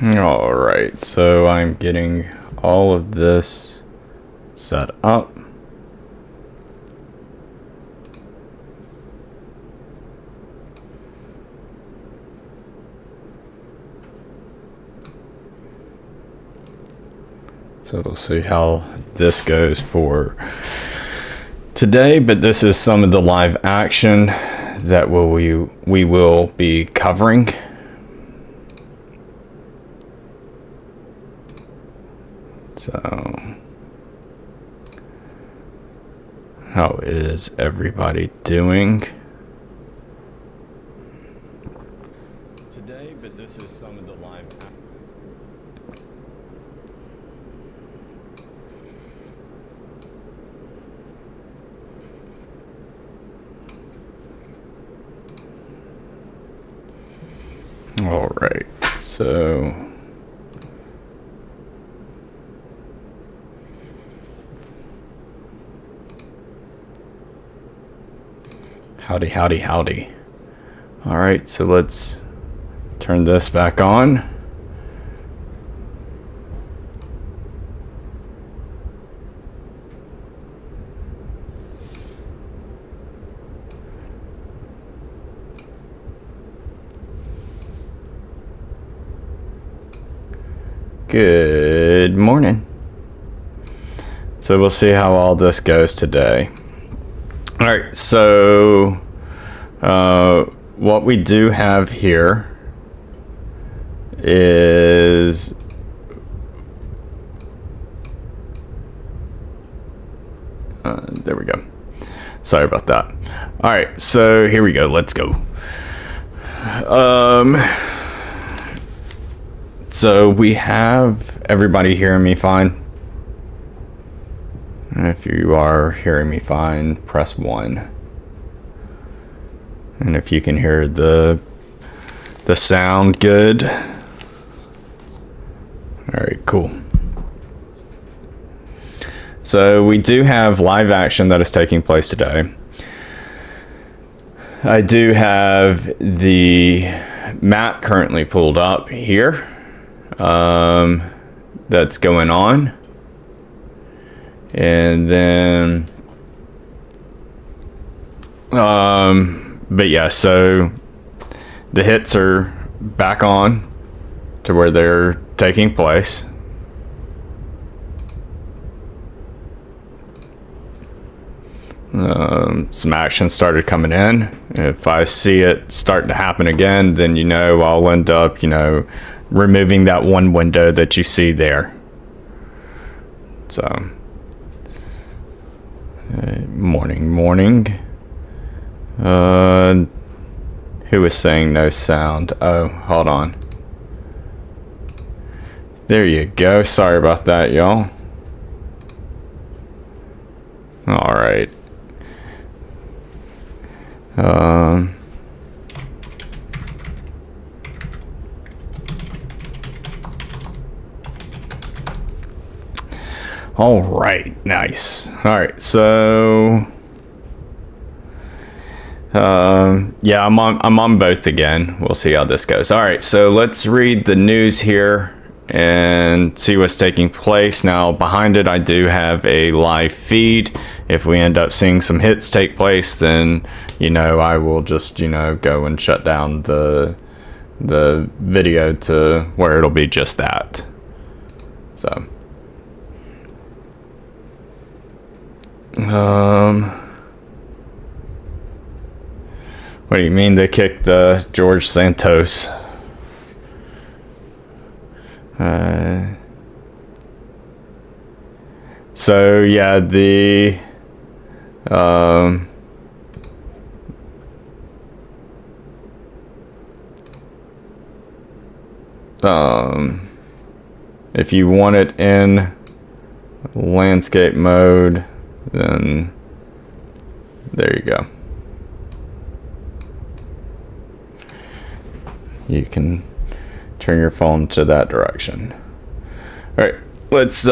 All right, so I'm getting all of this set up. So we'll see how this goes for today, but this is some of the live action that we will be covering. So, how is everybody doing today? But this is some of the live action. All right, so howdy. All right, so let's turn this back on. Good morning. So we'll see how all this goes today. All right, so what we do have here is there we go. Sorry about that. All right, so here we go. Let's go. So we have everybody hearing me fine? If you are hearing me fine, press 1. And if you can hear the sound good. All right, cool. So we do have live action that is taking place today. I do have the map currently pulled up here. That's going on, and then but yeah, so the hits are back on to where they're taking place. Some action started coming in. If I see it start to happen again, then I'll end up removing that one window that you see there. So morning. Who was saying no sound? Oh, hold on. There you go. Sorry about that, y'all. All right. All right, nice. All right, so yeah, I'm on both again. We'll see how this goes. All right, so let's read the news here and see what's taking place. Now, behind it, I do have a live feed. If we end up seeing some hits take place, then I will just go and shut down the video to where it'll be just that. So. What do you mean they kicked George Santos? So yeah, if you want it in landscape mode, then there you go. You can turn your phone to that direction. All right, let's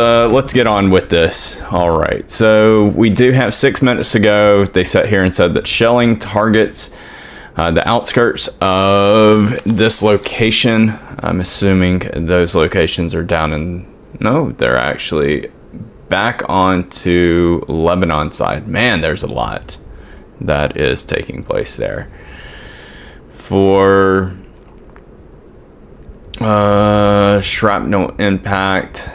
get on with this. All right, so we do have 6 minutes ago. They sat here and said that shelling targets The outskirts of this location, I'm assuming those locations are down in, no, they're actually back onto Lebanon side. Man, there's a lot that is taking place there. For shrapnel impact,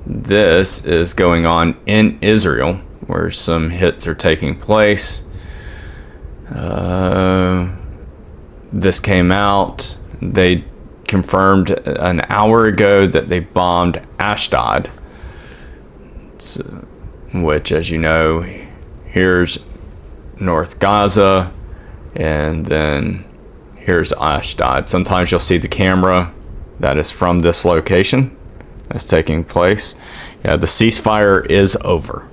this is going on in Israel, where some hits are taking place. This came out, they confirmed an hour ago that they bombed Ashdod, which, as you know, here's North Gaza, and then here's Ashdod. Sometimes you'll see the camera that is from this location that's taking place. Yeah, the ceasefire is over.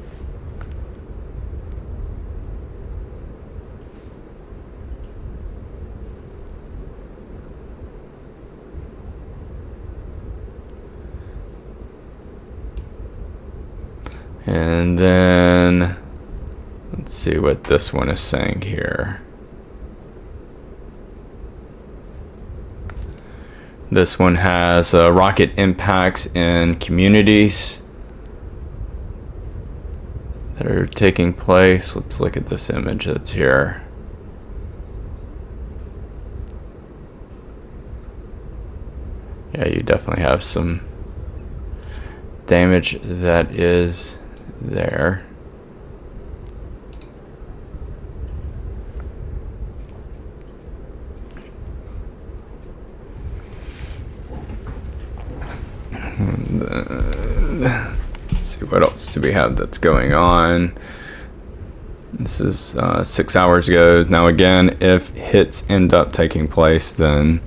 And then let's see what this one is saying here. This one has rocket impacts in communities that are taking place. Let's look at this image that's here. Yeah, you definitely have some damage that is there. Let's see, what else do we have that's going on? This is 6 hours ago. Now again, if hits end up taking place, then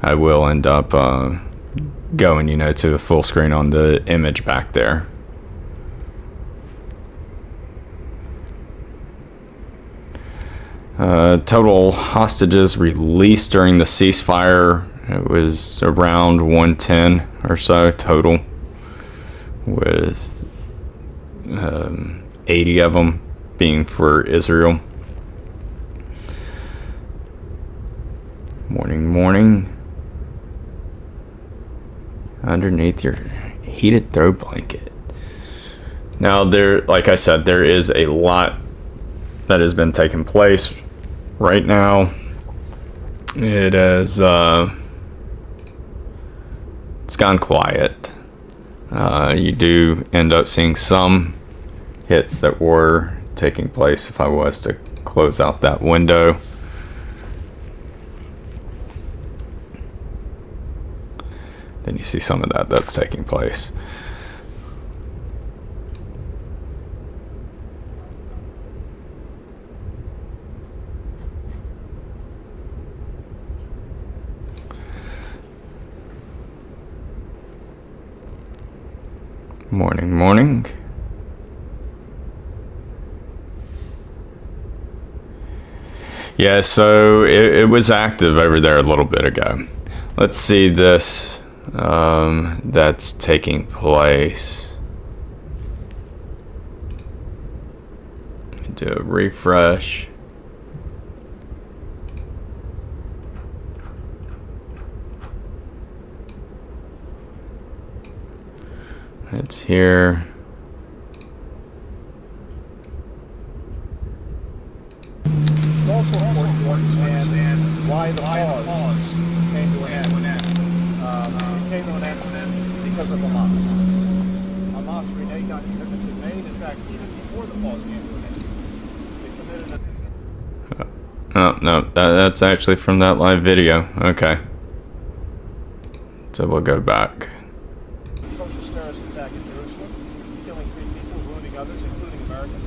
I will end up going, to a full screen on the image back there. Total hostages released during the ceasefire, it was around 110 or so total, with 80 of them being for Israel. Morning. Underneath your heated throw blanket. Now there, like I said, there is a lot that has been taking place right now. It has it's gone quiet. You do end up seeing some hits that were taking place. If I was to close out that window, then you see some of that's taking place. Morning. Yeah, so it was active over there a little bit ago. Let's see this that's taking place. Do a refresh. It's here. It's also important to understand why the pause came to an end. It came to an end because of Hamas. Hamas reneged on commitments it made. In fact, even before the pause came to an end, they committed No, that's actually from that live video. Okay. So we'll go back. atrocious terrorist attack in Jerusalem, killing 3 people, wounding others, including Americans.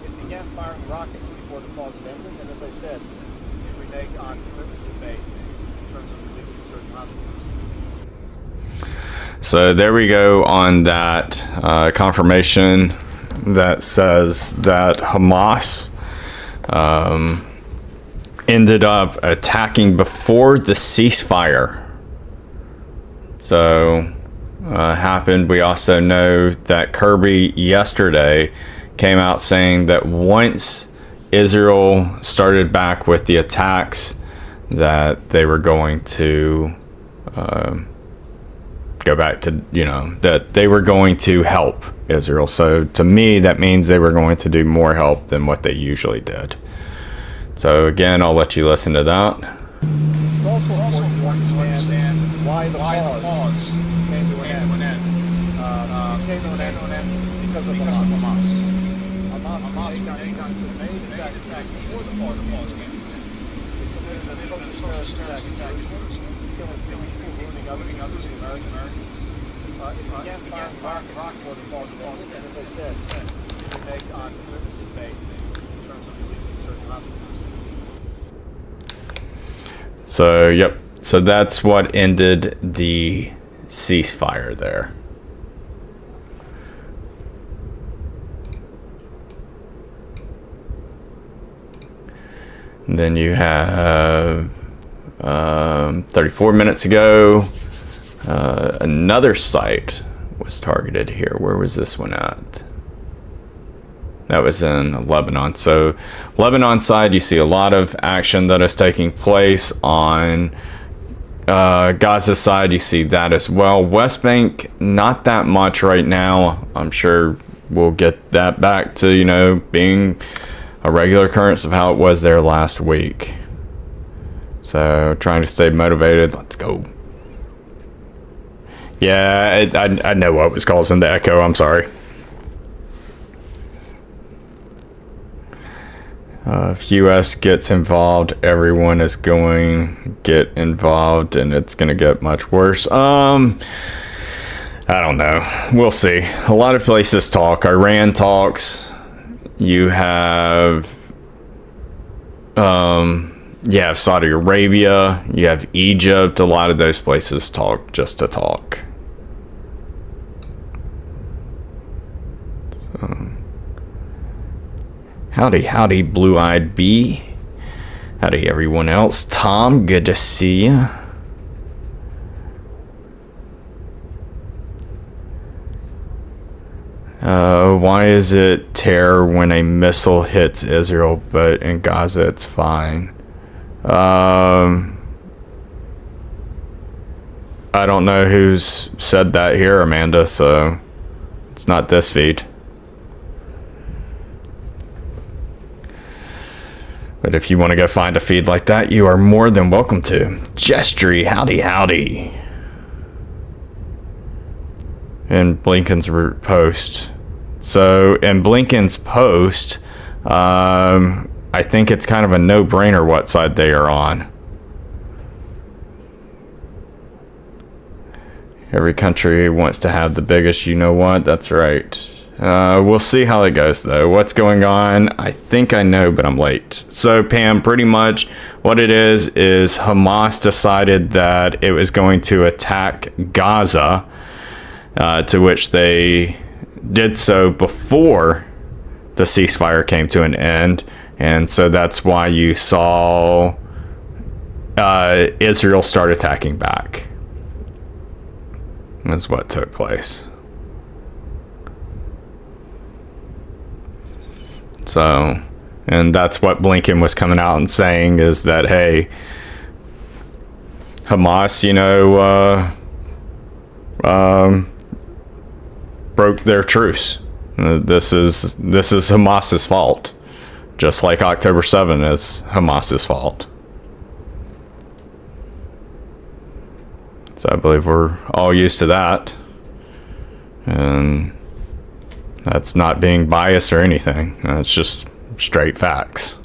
It began firing rockets before the pause had ended, and as I said, it reneged on commitments it made in terms of releasing certain hostages. So there we go on that confirmation that says that Hamas ended up attacking before the ceasefire. So happened. We also know that Kirby yesterday came out saying that once Israel started back with the attacks, that they were going to go back to, that they were going to help Israel. So to me, that means they were going to do more help than what they usually did. So again, I'll let you listen to that. It's also important to understand why the pause came to an end. It came to an end because of Hamas. Hamas made guns and made attack before the pause came. They committed a terrorist attack in Jerusalem, killing people, wounding others, the Americans. It began firing rockets before the pause, and as I said, it made commitments it made in terms of releasing certain hostages. So, yep. So that's what ended the ceasefire there. And then you have 34 minutes ago, another site was targeted here. Where was this one at? That was in Lebanon. So Lebanon side, you see a lot of action that is taking place. On Gaza side, you see that as well. West Bank, not that much right now. I'm sure we'll get that back to, being a regular occurrence of how it was there last week. So trying to stay motivated. Let's go. Yeah, I know what was causing the echo. I'm sorry. If US gets involved, everyone is going to get involved, and it's going to get much worse. I don't know. We'll see. A lot of places talk. Iran talks. You have Saudi Arabia. You have Egypt. A lot of those places talk just to talk. So, howdy, Blue-Eyed Bee. Howdy, everyone else. Tom, good to see you. Why is it terror when a missile hits Israel, but in Gaza it's fine? I don't know who's said that here, Amanda, so it's not this feed. But if you want to go find a feed like that, you are more than welcome to. Gestury, howdy. In Blinken's post. So in Blinken's post, I think it's kind of a no-brainer what side they are on. Every country wants to have the biggest, you know what? That's right. We'll see how it goes, though. What's going on? I think I know, but I'm late. So, Pam, pretty much what it is Hamas decided that it was going to attack Gaza, to which they did so before the ceasefire came to an end. And so that's why you saw Israel start attacking back. That's what took place. So, and that's what Blinken was coming out and saying, is that, hey, Hamas, broke their truce. This is Hamas's fault, just like October 7 is Hamas's fault. So I believe we're all used to that, and that's not being biased or anything. It's just straight facts.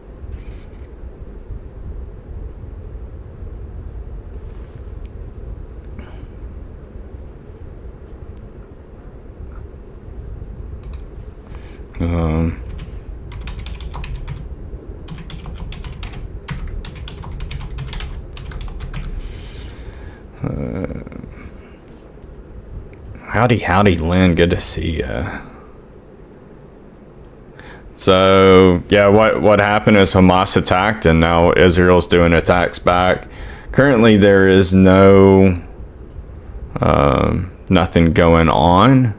Howdy, Lynn. Good to see ya. So, yeah, what happened is Hamas attacked, and now Israel's doing attacks back. Currently, there is nothing going on.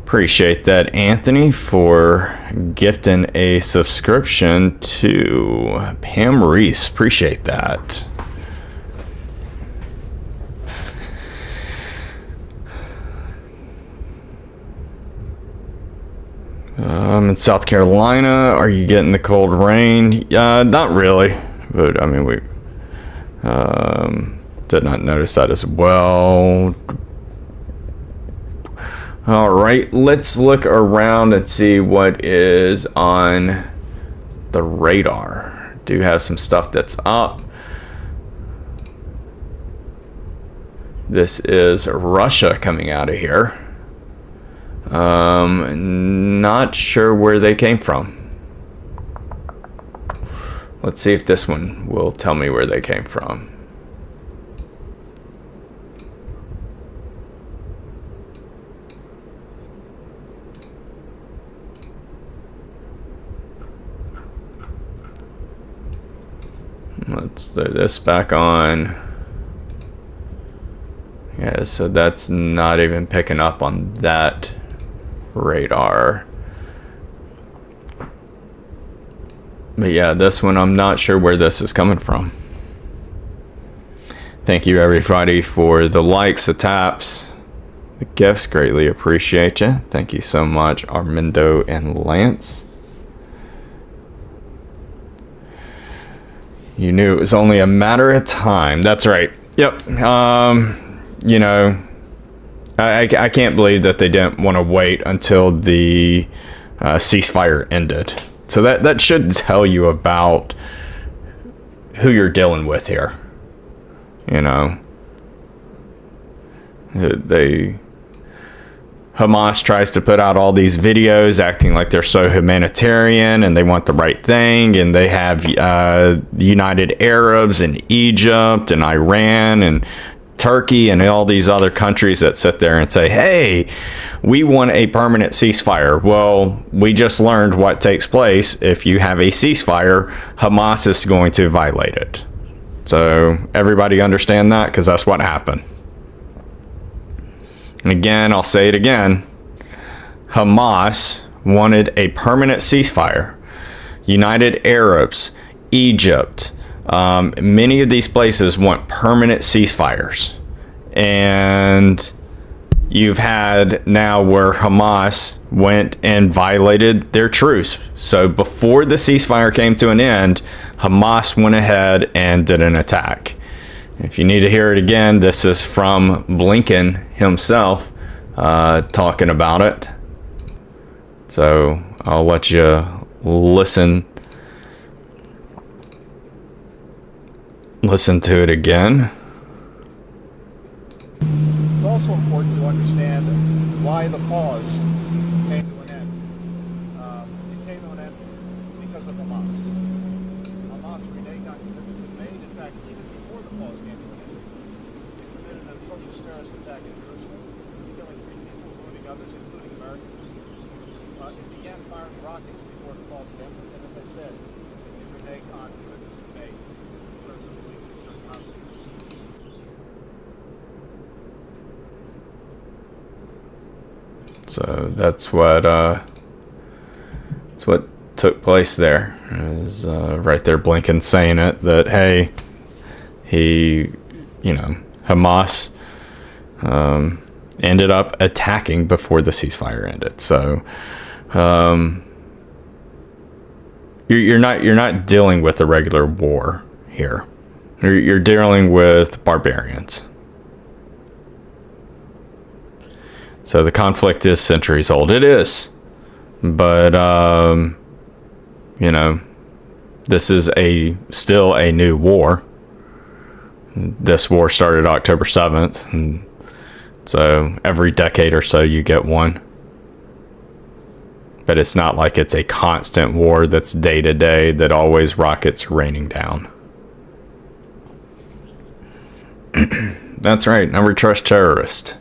Appreciate that, Anthony, for gifting a subscription to Pam Reese. Appreciate that. In South Carolina, are you getting the cold rain? Not really, but I mean, we did not notice that as well. All right, let's look around and see what is on the radar. Do have some stuff that's up. This is Russia coming out of here. Not sure where they came from. Let's see if this one will tell me where they came from. Let's throw this back on. Yeah, so that's not even picking up on that radar. But yeah, this one, I'm not sure where this is coming from. Thank you everybody for the likes, the taps, the gifts. Greatly appreciate you. Thank you so much, Armindo and Lance. You knew it was only a matter of time. That's right. Yep. You know, I can't believe that they didn't want to wait until the ceasefire ended. So that should tell you about who you're dealing with here. You know, Hamas tries to put out all these videos acting like they're so humanitarian and they want the right thing, and they have United Arabs and Egypt and Iran and Turkey and all these other countries that sit there and say, hey, we want a permanent ceasefire. Well, we just learned what takes place. If you have a ceasefire, Hamas is going to violate it. So everybody understand that, because that's what happened. And again, I'll say it again. Hamas wanted a permanent ceasefire. United Arabs, Egypt, many of these places want permanent ceasefires. And you've had now where Hamas went and violated their truce. So before the ceasefire came to an end, Hamas went ahead and did an attack. If you need to hear it again, this is from Blinken himself talking about it. So I'll let you listen to it again. It's also important to understand why the pause came to an end. It came to an end because of Hamas. Hamas reneged on commitments it made. In fact, even before the pause came to an end, it committed an atrocious terrorist attack in Jerusalem, killing 3 people, wounding others, including Americans. It began firing rockets before the pause ended, and as I said, it reneged on commitments it made in terms of releasing certain hostages. So that's what took place there. Is right there, Blinken saying it, that hey, Hamas ended up attacking before the ceasefire ended. So you're not dealing with a regular war here. You're dealing with barbarians. So the conflict is centuries old. It is. But, this is still a new war. This war started October 7th. And so every decade or so you get one. But it's not like it's a constant war that's day to day, that always rockets raining down. That's right. Never trust terrorists.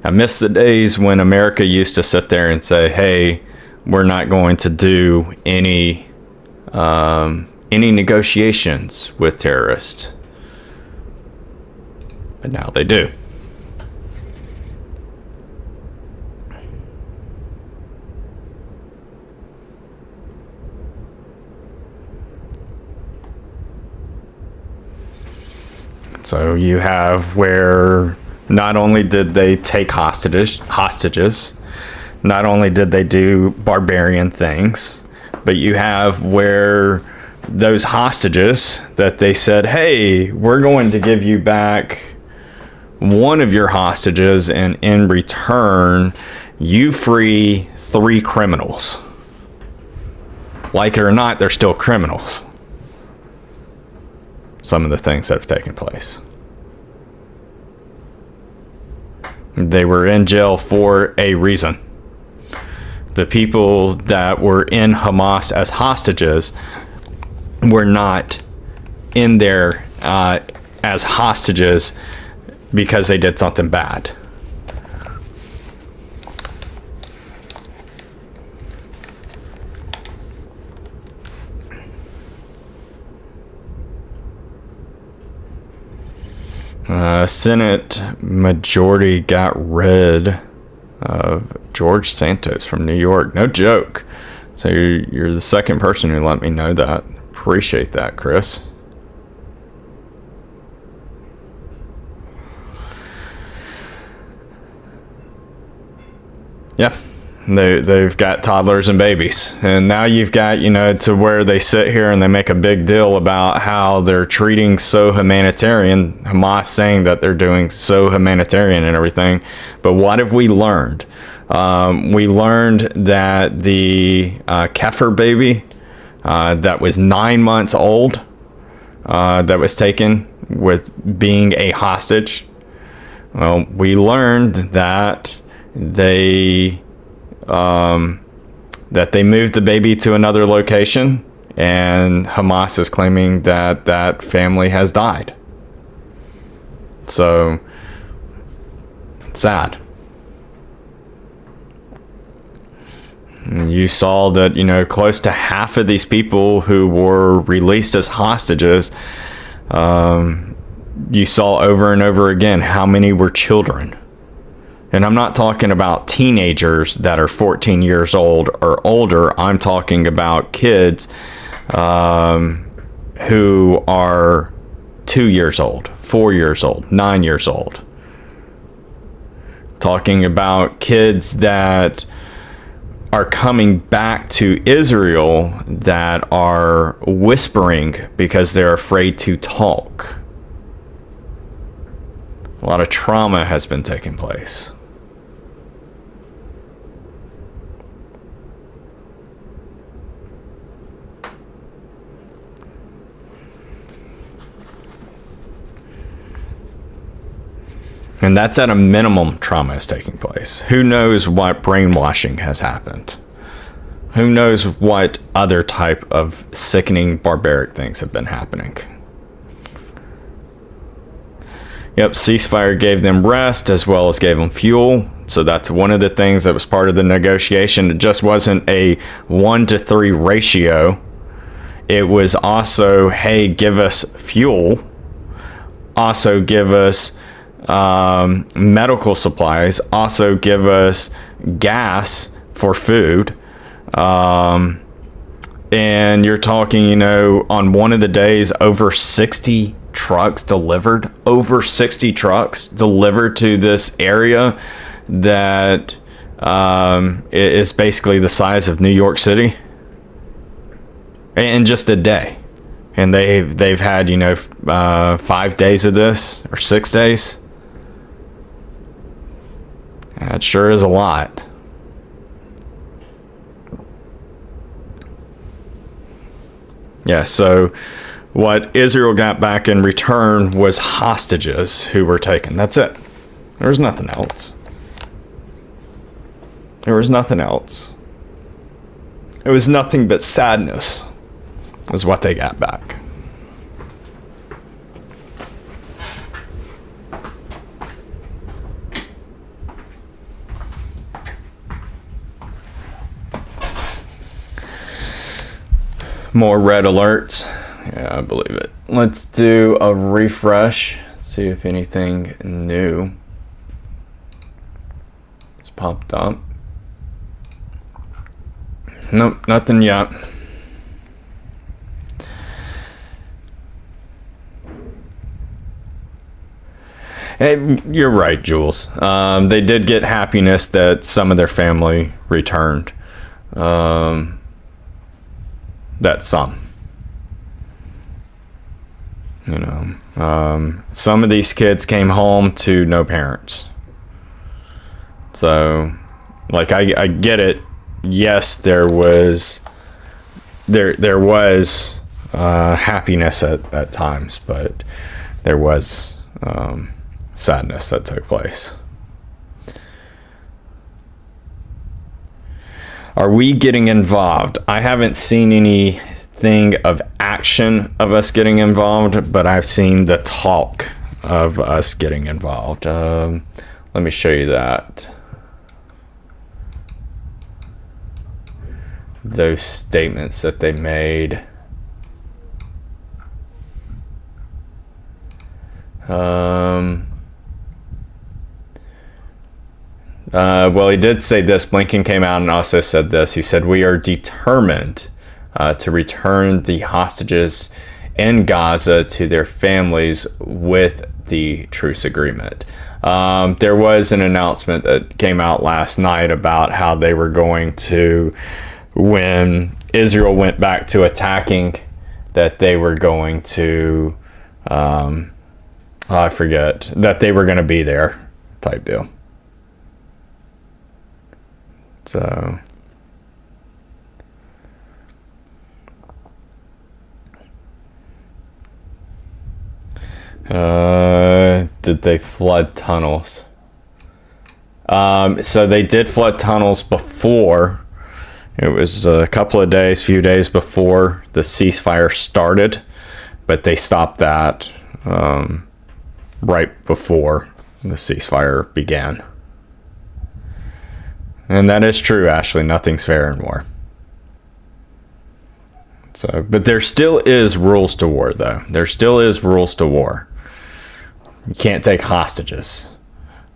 I miss the days when America used to sit there and say, hey, we're not going to do any negotiations with terrorists. But now they do. So you have where not only did they take hostages, not only did they do barbarian things, but you have where those hostages that they said, hey, we're going to give you back one of your hostages, and in return, you free 3 criminals. Like it or not, they're still criminals. Some of the things that have taken place. They were in jail for a reason. The people that were in Hamas as hostages were not in there as hostages because they did something bad. Senate majority got rid of George Santos from New York. No joke. So you're the second person who let me know that. Appreciate that, Chris. Yeah. They've got toddlers and babies, and now you've got, to where they sit here and they make a big deal about how they're treating so humanitarian, Hamas saying that they're doing so humanitarian and everything. But what have we learned? We learned that the Kefir baby that was 9 months old, that was taken with being a hostage. Well, we learned that they moved the baby to another location, and Hamas is claiming that that family has died. So, sad. You saw that, close to half of these people who were released as hostages, you saw over and over again how many were children. And I'm not talking about teenagers that are 14 years old or older. I'm talking about kids who are 2 years old, 4 years old, 9 years old. Talking about kids that are coming back to Israel that are whispering because they're afraid to talk. A lot of trauma has been taking place. And that's at a minimum trauma is taking place. Who knows what brainwashing has happened? Who knows what other type of sickening, barbaric things have been happening? Yep, ceasefire gave them rest as well as gave them fuel. So that's one of the things that was part of the negotiation. It just wasn't a 1-to-3 ratio. It was also, hey, give us fuel. Also give us medical supplies, also give us gas for food, and you're talking, on one of the days, over 60 trucks delivered to this area that is basically the size of New York City, in just a day. And they've had 5 days of this, or 6 days. That sure is a lot. Yeah, so what Israel got back in return was hostages who were taken. That's it. There was nothing else. There was nothing else. It was nothing but sadness is what they got back. More red alerts. Yeah, I believe it. Let's do a refresh. See if anything new has popped up. Nope, nothing yet. You're right, Jules. They did get happiness that some of their family returned. That's some. You know, some of these kids came home to no parents. So, like, I get it. Yes, there was happiness at times, but there was sadness that took place. Are we getting involved? I haven't seen anything of action of us getting involved, but I've seen the talk of us getting involved. Let me show you that. Those statements that they made. Well, he did say this. Blinken came out and also said this. He said, "We are determined to return the hostages in Gaza to their families with the truce agreement." There was an announcement that came out last night about how they were going to, when Israel went back to attacking, that they were going to, I forget, that they were going to be there type deal. So, did they flood tunnels? So they did flood tunnels before. It was a couple of days, few days before the ceasefire started, but they stopped that right before the ceasefire began. And that is true, Ashley. Nothing's fair in war. So, but there still is rules to war, though. There still is rules to war. You can't take hostages.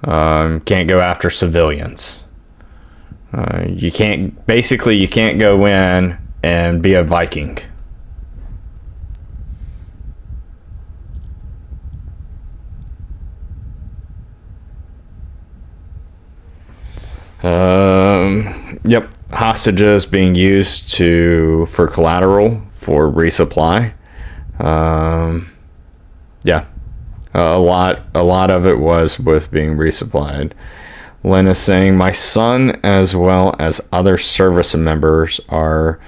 Can't go after civilians. You can't go in and be a Viking. Yep, hostages being used for collateral for resupply. Yeah, a lot of it was with being resupplied. Lynn is saying, my son as well as other service members are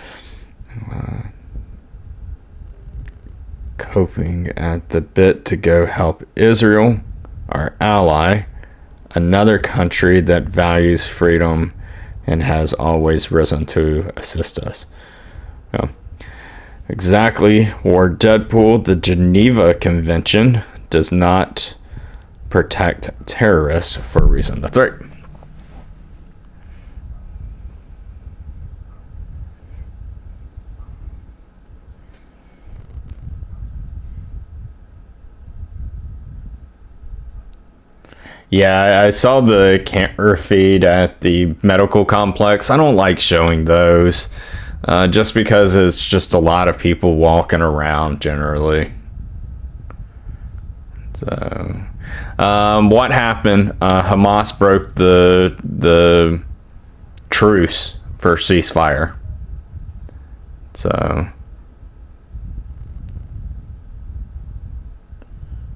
coping at the bit to go help Israel, our ally, another country that values freedom and has always risen to assist us. Yeah. Exactly. War Deadpool, the Geneva Convention does not protect terrorists for a reason. That's right. Yeah, I saw the camera feed at the medical complex. I don't like showing those, just because it's just a lot of people walking around generally. So, what happened? Hamas broke the truce for ceasefire. So,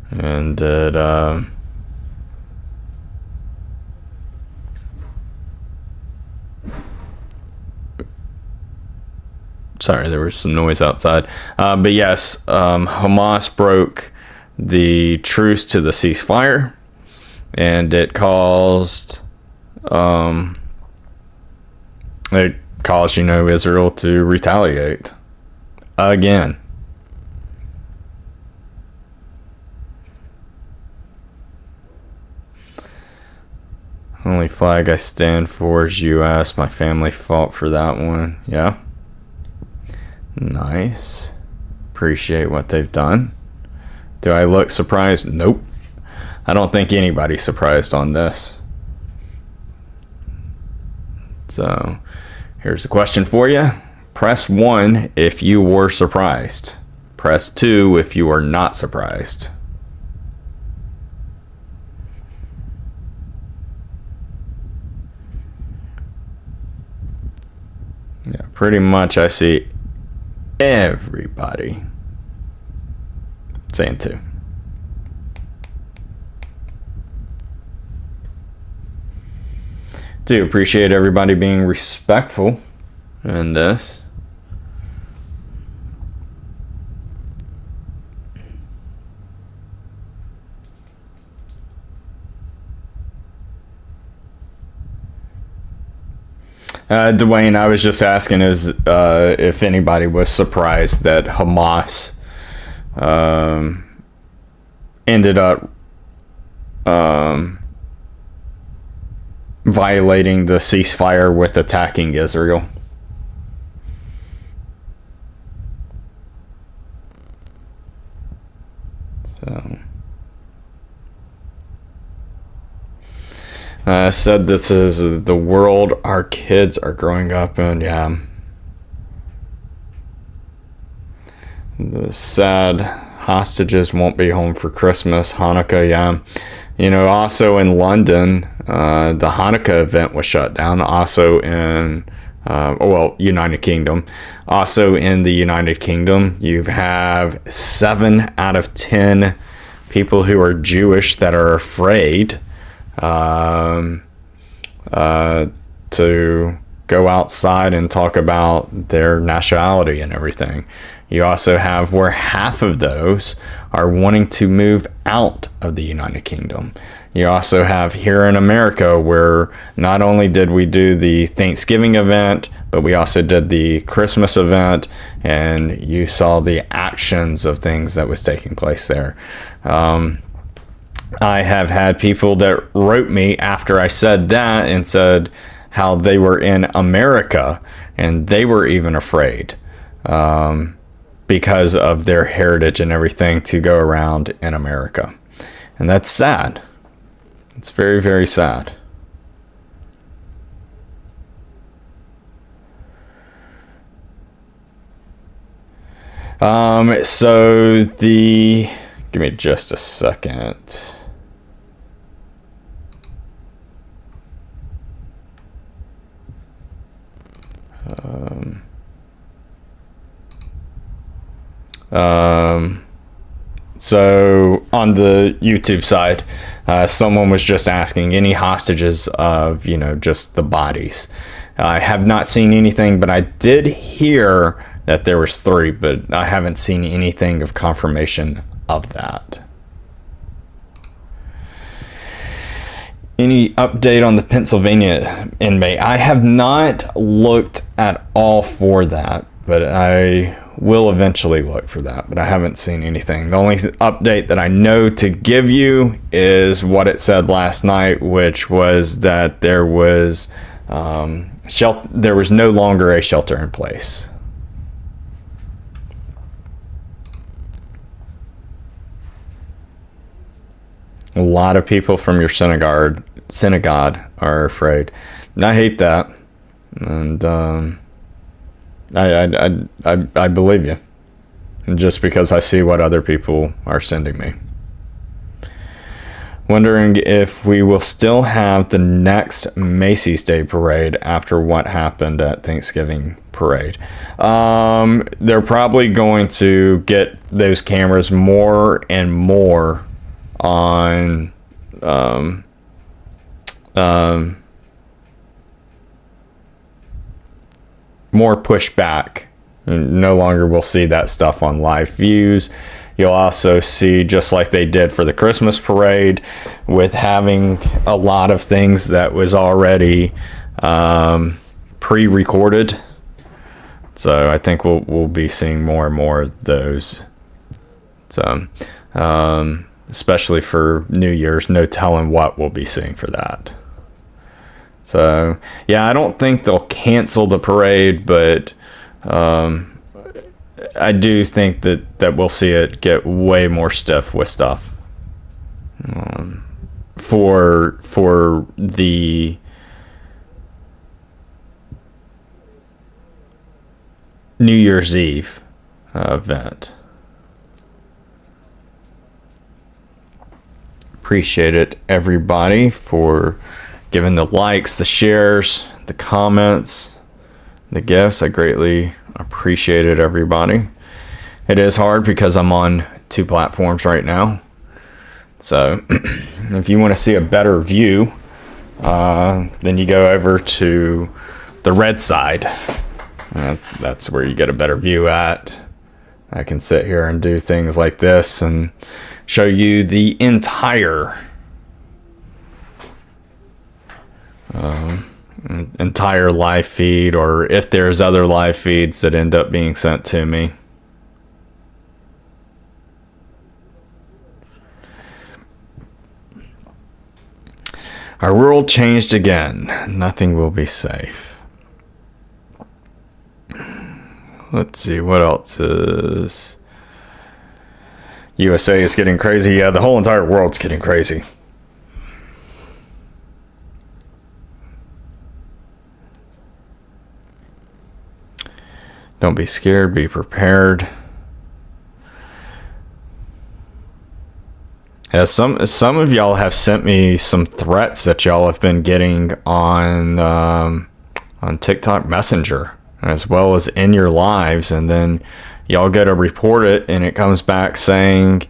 and it. Sorry, there was some noise outside. But yes, Hamas broke the truce to the ceasefire, and it caused Israel to retaliate again. Only flag I stand for is U.S. My family fought for that one. Yeah. Nice. Appreciate what they've done. Do I look surprised? Nope. I don't think anybody's surprised on this. So, here's a question for you. Press 1 if you were surprised. Press 2 if you are not surprised. pretty much I see everybody saying 2. Do appreciate everybody being respectful in this. Dwayne, I was just asking if anybody was surprised that Hamas ended up violating the ceasefire with attacking Israel. So, said this is the world our kids are growing up in. Yeah. The sad hostages won't be home for Christmas, Hanukkah. Yeah. You know, also in London, the Hanukkah event was shut down. Also in, United Kingdom. Also in the United Kingdom, you have 7 out of 10 people who are Jewish that are afraid to go outside and talk about their nationality and everything. You also have where half of those are wanting to move out of the United Kingdom. You also have here in America where not only did we do the Thanksgiving event, but we also did the Christmas event, and you saw the actions of things that was taking place there. I have had people that wrote me after I said that and said how they were in America and they were even afraid because of their heritage and everything to go around in America. And that's sad. It's very, very sad. Give me just a second. So on the YouTube side, someone was just asking any hostages of, just the bodies. I have not seen anything, but I did hear that there was 3, but I haven't seen anything of confirmation of that. Any update on the Pennsylvania inmate? I have not looked at all for that, but I will eventually look for that, but I haven't seen anything. The only update that I know to give you is what it said last night, which was that there was no longer a shelter in place. A lot of people from your synagogue are afraid. And I hate that, and I believe you, and just because I see what other people are sending me. Wondering if we will still have the next Macy's Day Parade after what happened at Thanksgiving Parade. They're probably going to get those cameras more and more on more pushback. No longer will see that stuff on live views. You'll also see, just like they did for the Christmas parade, with having a lot of things that was already pre-recorded. So I think we'll be seeing more and more of those. So especially for New Year's, no telling what we'll be seeing for that. So yeah, I don't think they'll cancel the parade, but I do think that we'll see it get way more stiff with stuff for the New Year's Eve event. Appreciate it, everybody, for giving the likes, the shares, the comments. the gifts. I greatly appreciate it, everybody. It is hard because I'm on 2 platforms right now. So if you want to see a better view, then you go over to the red side. That's where you get a better view at. I can sit here and do things like this and show you the entire live feed, or if there's other live feeds that end up being sent to me. Our world changed again. Nothing will be safe. Let's see, what else is... USA is getting crazy. Yeah, the whole entire world's getting crazy. Don't be scared, be prepared. Yeah, some of y'all have sent me some threats that y'all have been getting on TikTok Messenger, as well as in your lives, and then y'all go to report it and it comes back saying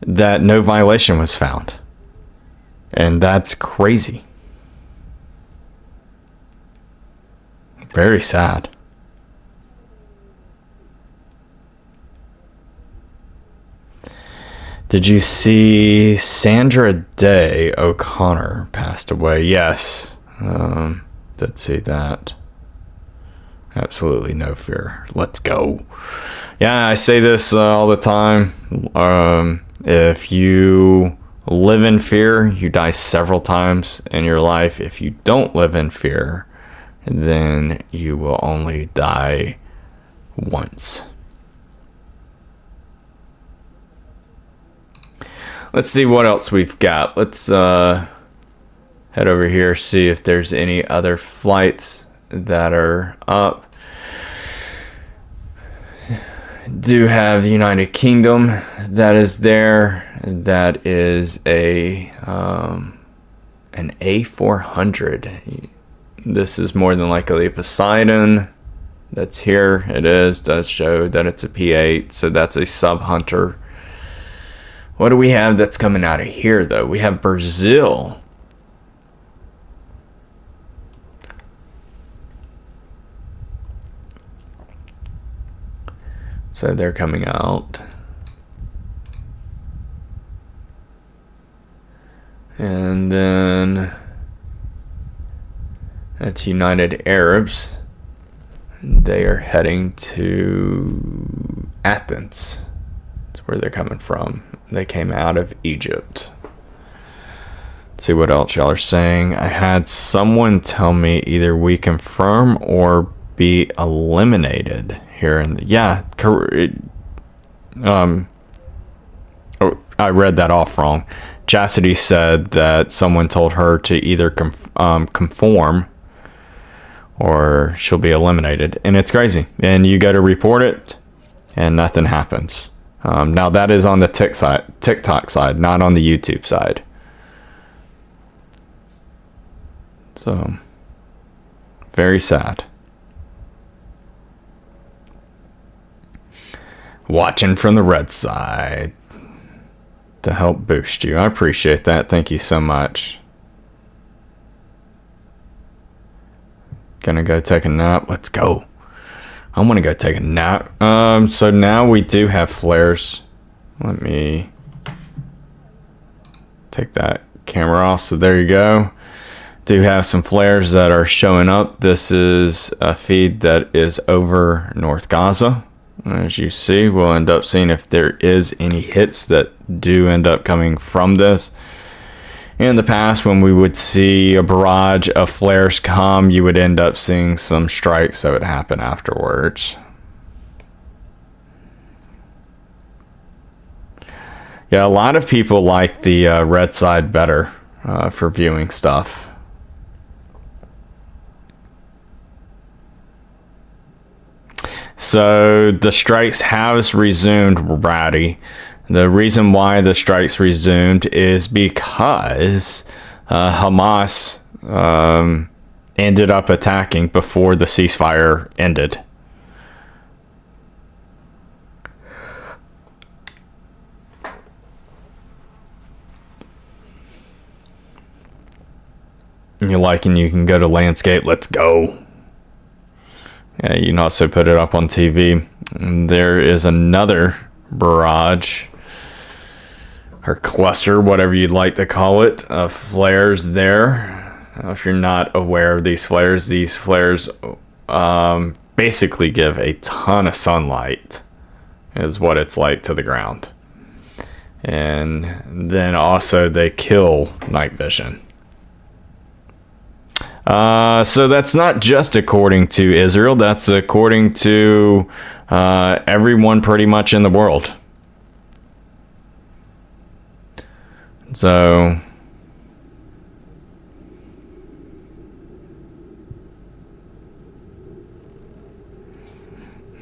that no violation was found. And that's crazy. Very sad. Did you see Sandra Day O'Connor passed away? Yes. Did see that. Absolutely no fear. Let's go. Yeah, I say this all the time. If you live in fear, you die several times in your life. If you don't live in fear, then you will only die once. Let's see what else we've got. Let's head over here, see if there's any other flights that are up. Do have United Kingdom that is there. That is an A400. This is more than likely a Poseidon. That's here. It does show that it's a P8, so that's a sub hunter. What do we have that's coming out of here, though? We have Brazil. So they're coming out. And then that's United Arabs. They are heading to Athens. That's where they're coming from. They came out of Egypt. Let's see what else y'all are saying. I had someone tell me either we confirm or be eliminated here in the... Yeah, I read that off wrong. Chastity said that someone told her to either conform or she'll be eliminated. And it's crazy. And you go to report it and nothing happens. Now that is on the TikTok side, not on the YouTube side. So, very sad. Watching from the red side to help boost you. I appreciate that. Thank you so much. Gonna go take a nap. Let's go. I want to go take a nap. So now we do have flares. Let me take that camera off. So there you go. Do have some flares that are showing up. This is a feed that is over North Gaza. As you see, we'll end up seeing if there is any hits that do end up coming from this. In the past, when we would see a barrage of flares come, you would end up seeing some strikes that would happen afterwards. Yeah, a lot of people like the red side better for viewing stuff. So the strikes have resumed, Ratty. The reason why the strikes resumed is because Hamas ended up attacking before the ceasefire ended. And you can go to landscape. Let's go. Yeah, you can also put it up on TV. And there is another barrage or cluster, whatever you'd like to call it, of flares there. If you're not aware of these flares basically give a ton of sunlight, is what it's like to the ground. And then also they kill night vision. So that's not just according to Israel, that's according to everyone pretty much in the world. So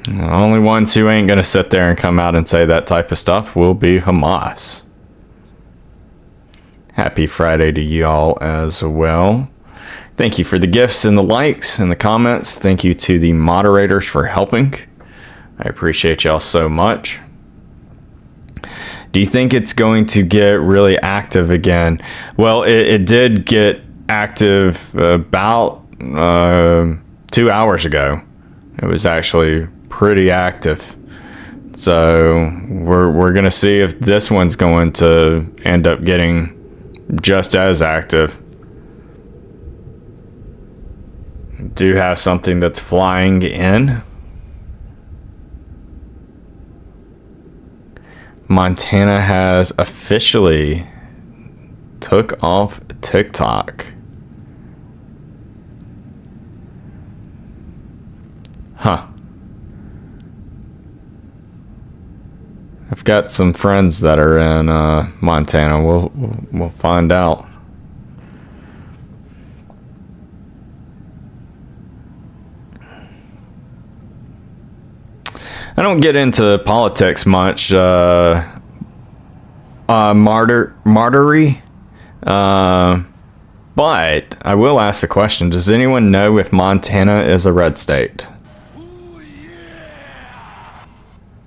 the only ones who ain't gonna sit there and come out and say that type of stuff will be Hamas. Happy Friday to y'all as well. Thank you for the gifts and the likes and the comments. Thank you to the moderators for helping. I appreciate y'all so much. Do you think it's going to get really active again? Well, it did get active about 2 hours ago. It was actually pretty active. So we're going to see if this one's going to end up getting just as active. Do have something that's flying in. Montana has officially took off TikTok. Huh. I've got some friends that are in Montana. We'll find out. I don't get into politics much. Martyry. But I will ask the question, does anyone know if Montana is a red state? Ooh, yeah.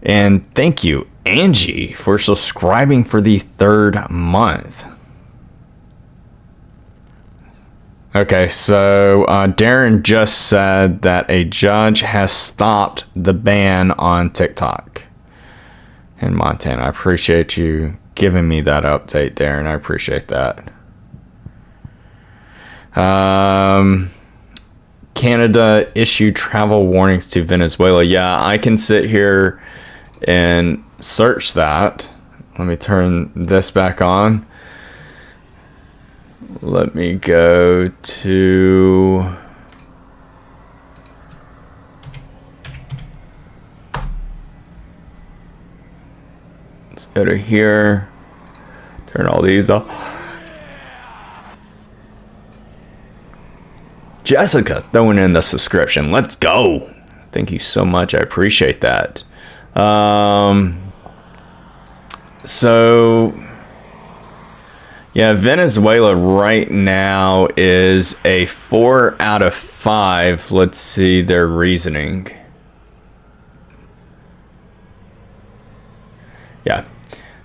And thank you, Angie, for subscribing for the 3rd month. Okay, so Darren just said that a judge has stopped the ban on TikTok in Montana. I appreciate you giving me that update, Darren. I appreciate that. Canada issued travel warnings to Venezuela. Yeah, I can sit here and search that. Let me turn this back on. Let me go to... Let's go to here. Turn all these off. Jessica throwing in the subscription. Let's go. Thank you so much. I appreciate that. So... yeah, Venezuela right now is a 4 out of 5. Let's see their reasoning. Yeah,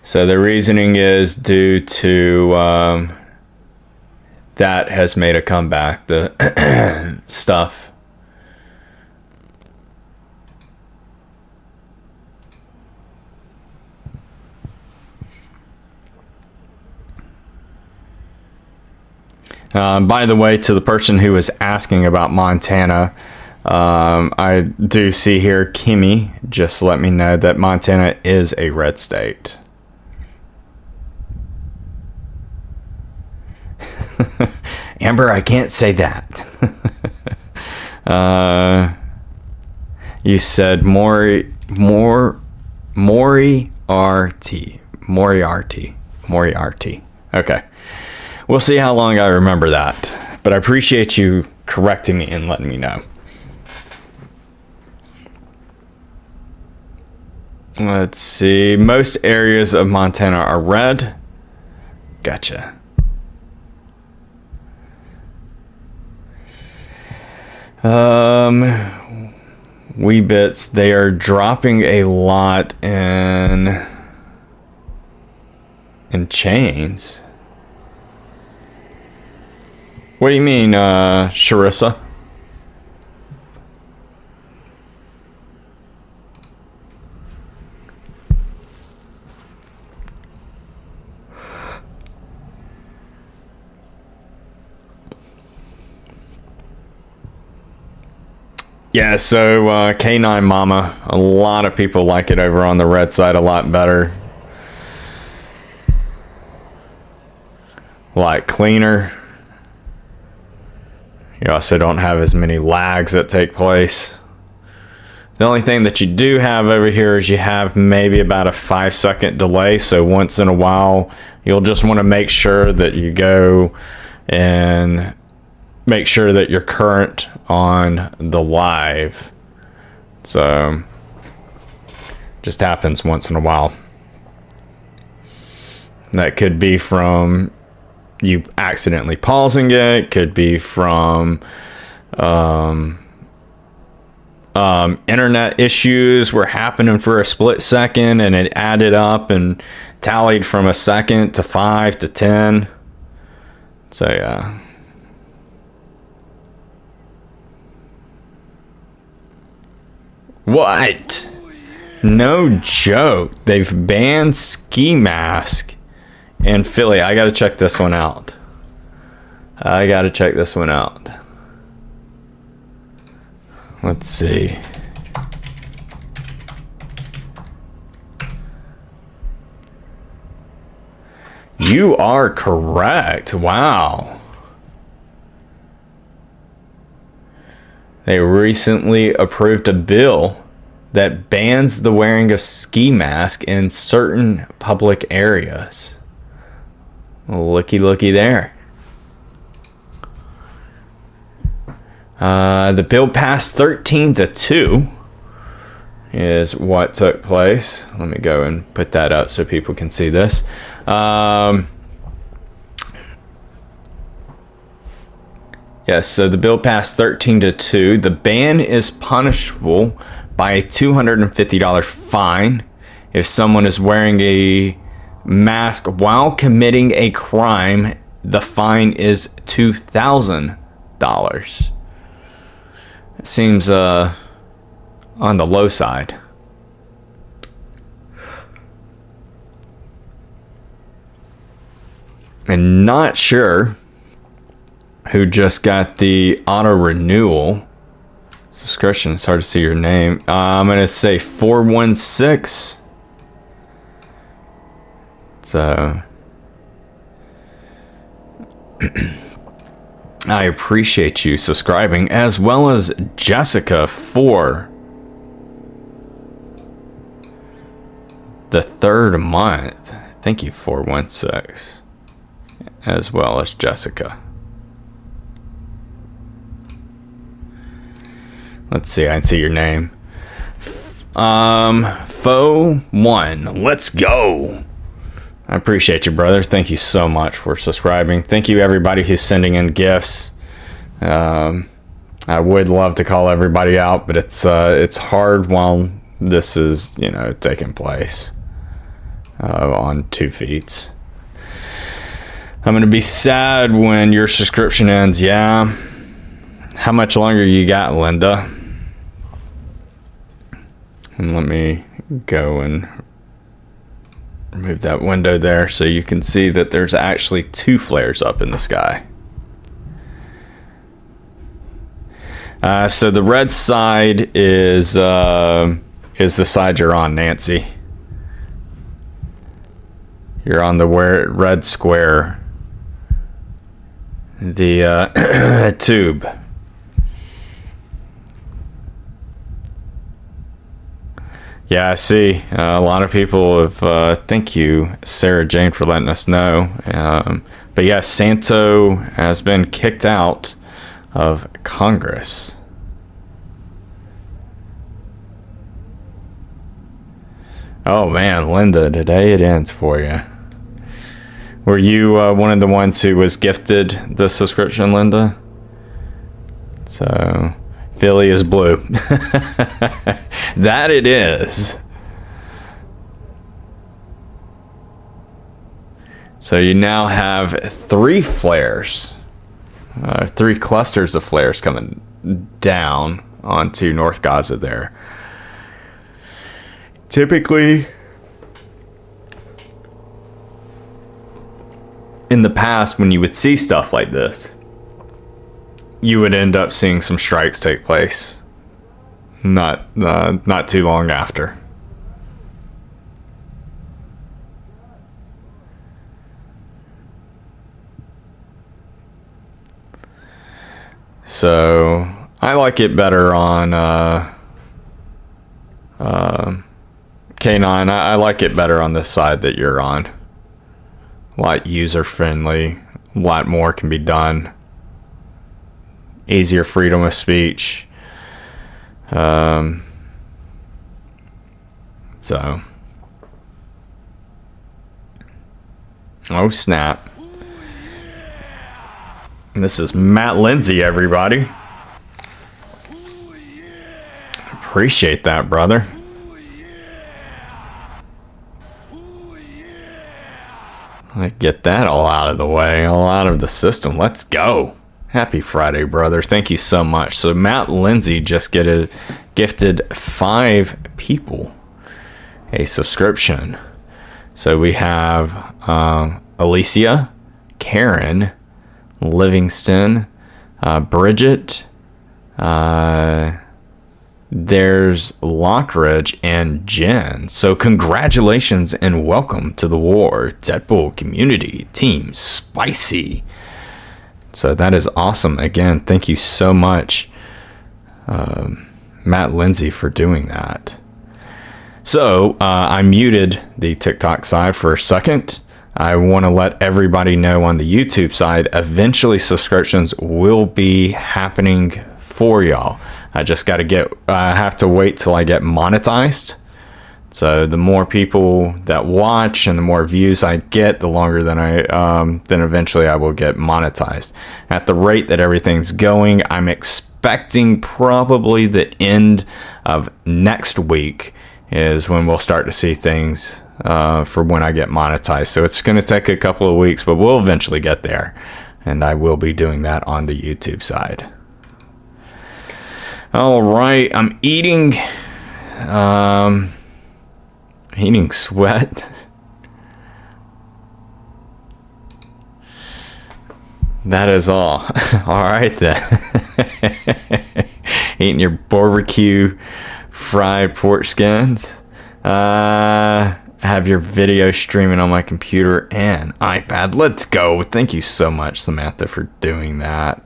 so the reasoning is due to that has made a comeback. The stuff. By the way, to the person who was asking about Montana, I do see here, Kimmy just let me know that Montana is a red state. Amber, I can't say that. You said Moriarty. Okay. We'll see how long I remember that. But I appreciate you correcting me and letting me know. Let's see. Most areas of Montana are red. Gotcha. Wee bits, they are dropping a lot in chains. What do you mean, Sharissa? Yeah, so K9 Mama, a lot of people like it over on the red side a lot better. A lot cleaner. You also don't have as many lags that take place. The only thing that you do have over here is you have maybe about a 5-second delay. So once in a while, you'll just want to make sure that you go and make sure that you're current on the live. So just happens once in a while. That could be from you accidentally pausing it, could be from internet issues were happening for a split second and it added up and tallied from a second to 5 to 10. So yeah. What? No joke. They've banned ski mask in Philly. I gotta check this one out. Let's see. You are correct. Wow. They recently approved a bill that bans the wearing of ski mask in certain public areas. Looky there. The bill passed 13-2 is what took place. Let me go and put that up so people can see this. Yes, so the bill passed 13-2. The ban is punishable by a $250 fine if someone is wearing a mask while committing a crime. The fine is $2,000. It seems on the low side. And not sure who just got the auto renewal subscription. It's hard to see your name. I'm gonna say 416. So I appreciate you subscribing, as well as Jessica for the 3rd month. Thank you, 416, as well as Jessica. Let's see, I can see your name. Fo1, let's go. I appreciate you, brother. Thank you so much for subscribing. Thank you, everybody who's sending in gifts. I would love to call everybody out, but it's hard while this is, taking place on 2 feeds. I'm gonna be sad when your subscription ends. Yeah. How much longer you got, Linda? And let me go and remove that window there so you can see that there's actually 2 flares up in the sky. So the red side is the side you're on, Nancy. You're on the red square, the tube. Yeah, I see. A lot of people have, thank you, Sarah Jane, for letting us know. But yeah, Santo has been kicked out of Congress. Oh man, Linda, today it ends for you. Were you one of the ones who was gifted the subscription, Linda? So, Philly is blue. That it is. So you now have 3 flares. 3 clusters of flares coming down onto North Gaza there. Typically, in the past, when you would see stuff like this, you would end up seeing some strikes take place. Not too long after. So I like it better on K9. I like it better on this side that you're on. A lot user friendly. A lot more can be done. Easier freedom of speech. So. Oh snap. This is Matt Lindsay, everybody. Appreciate that, brother. Like, get that all out of the way, all out of the system. Let's go. Happy Friday, brother. Thank you so much. So Matt Lindsay just gifted 5 people a subscription. So we have Alicia, Karen, Livingston, Bridget, there's Lockridge and Jen. So congratulations and welcome to the war, Deadpool community team Spicy. So that is awesome. Again, thank you so much, Matt Lindsay, for doing that. So I muted the TikTok side for a second. I want to let everybody know on the YouTube side, eventually subscriptions will be happening for y'all. I just got to I have to wait till I get monetized. So the more people that watch and the more views I get, the longer then eventually I will get monetized. At the rate that everything's going, I'm expecting probably the end of next week is when we'll start to see things for when I get monetized. So it's going to take a couple of weeks, but we'll eventually get there. And I will be doing that on the YouTube side. All right, I'm eating sweat. That is all. All right then. Eating your barbecue fried pork skins. I have your video streaming on my computer and iPad. Let's go. Thank you so much, Samantha, for doing that.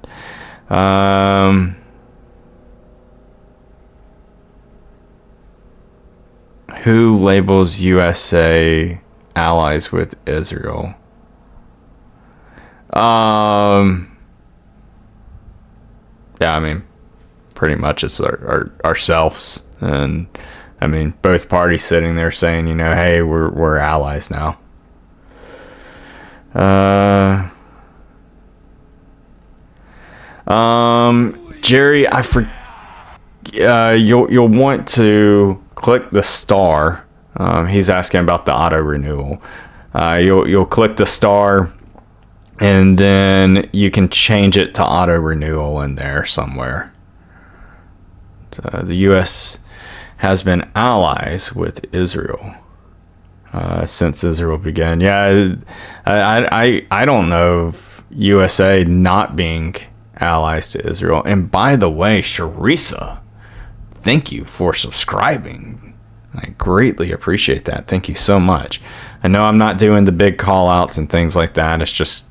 Who labels USA allies with Israel? Yeah, I mean, pretty much it's ourselves. And I mean, both parties sitting there saying, you know, hey, we're allies now. Jerry, you'll want to click the star. He's asking about the auto renewal. You'll click the star, and then you can change it to auto renewal in there somewhere. So the U.S. has been allies with Israel since Israel began. Yeah, I don't know of USA not being allies to Israel. And by the way, Sharisa, thank you for subscribing. I greatly appreciate that. Thank you so much. I know I'm not doing the big call outs and things like that. It's just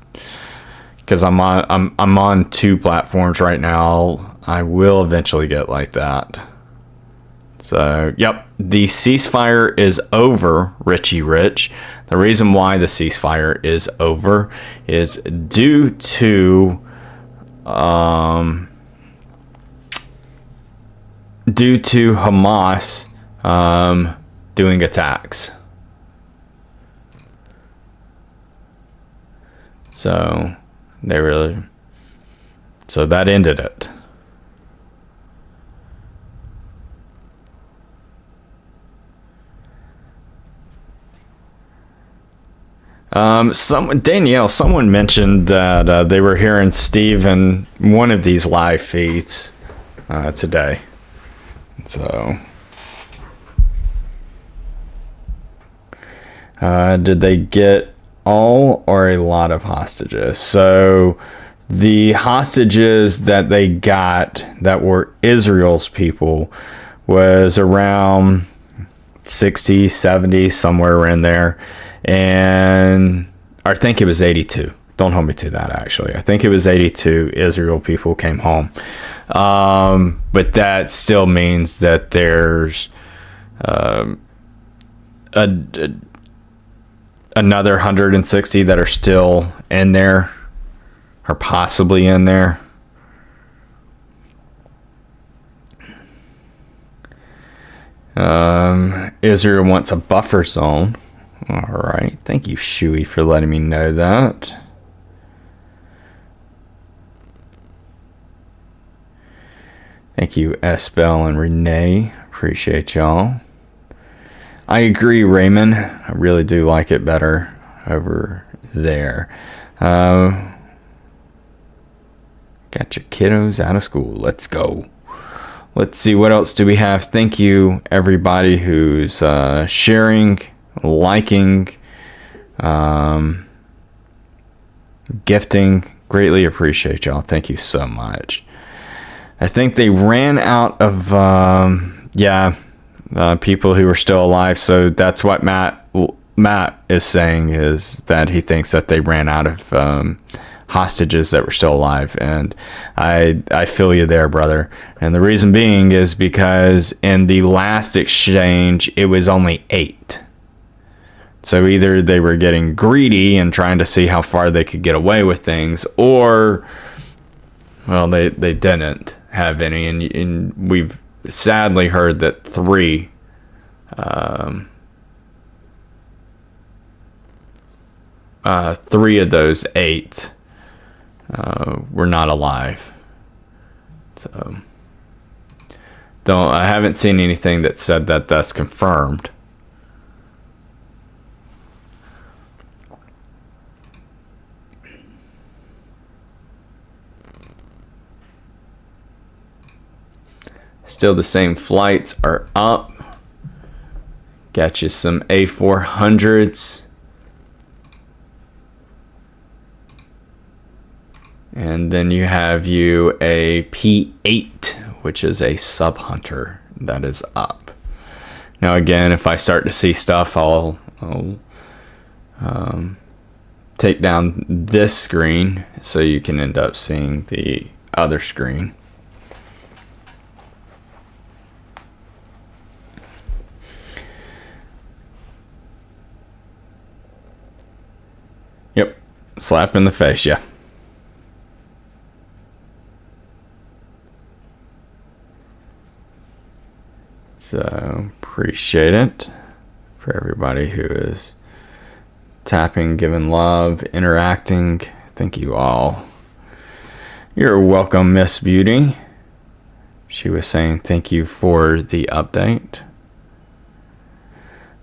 because I'm on 2 platforms right now. I will eventually get like that. So, yep, the ceasefire is over, Richie Rich. The reason why the ceasefire is over is due to Hamas doing attacks. So that ended it. Someone mentioned that they were hearing Steve in one of these live feeds today. So, did they get all or a lot of hostages? So, the hostages that they got that were Israel's people was around 60, 70, somewhere in there. And I think it was 82. Don't hold me to that, actually. I think it was 82 Israel people came home. But that still means that there's another 160 that are still in there, or possibly in there. Israel wants a buffer zone. All right. Thank you, Shuey, for letting me know that. Thank you, Esbel and Renee. Appreciate y'all. I agree, Raymond. I really do like it better over there. Got your kiddos out of school. Let's go. Let's see, what else do we have? Thank you, everybody who's sharing, liking, gifting. Greatly appreciate y'all. Thank you so much. I think they ran out of people who are still alive. So that's what Matt is saying, is that he thinks that they ran out of hostages that were still alive. And I feel you there, brother. And the reason being is because in the last exchange, it was only 8. So either they were getting greedy and trying to see how far they could get away with things, or, well, they didn't have any. And we've sadly heard that 3 of those 8 were not alive. So I haven't seen anything that said that that's confirmed. Still the same flights are up. Got you some A400s. And then you have you a P8, which is a sub hunter that is up. Now again, if I start to see stuff, I'll take down this screen so you can end up seeing the other screen. Yep, slap in the face, yeah. So, appreciate it for everybody who is tapping, giving love, interacting. Thank you all. You're welcome, Miss Beauty. She was saying thank you for the update.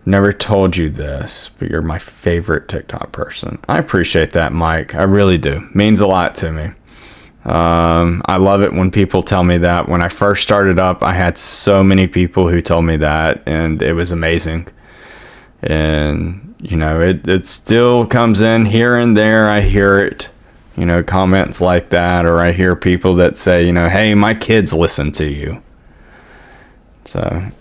Never told you this, but you're my favorite TikTok person. I appreciate that, Mike. I really do. Means a lot to me. I love it when people tell me that. When I first started up, I had so many people who told me that, and it was amazing. And, you know, it still comes in here and there. I hear it, you know, comments like that, or I hear people that say, you know, hey, my kids listen to you. So...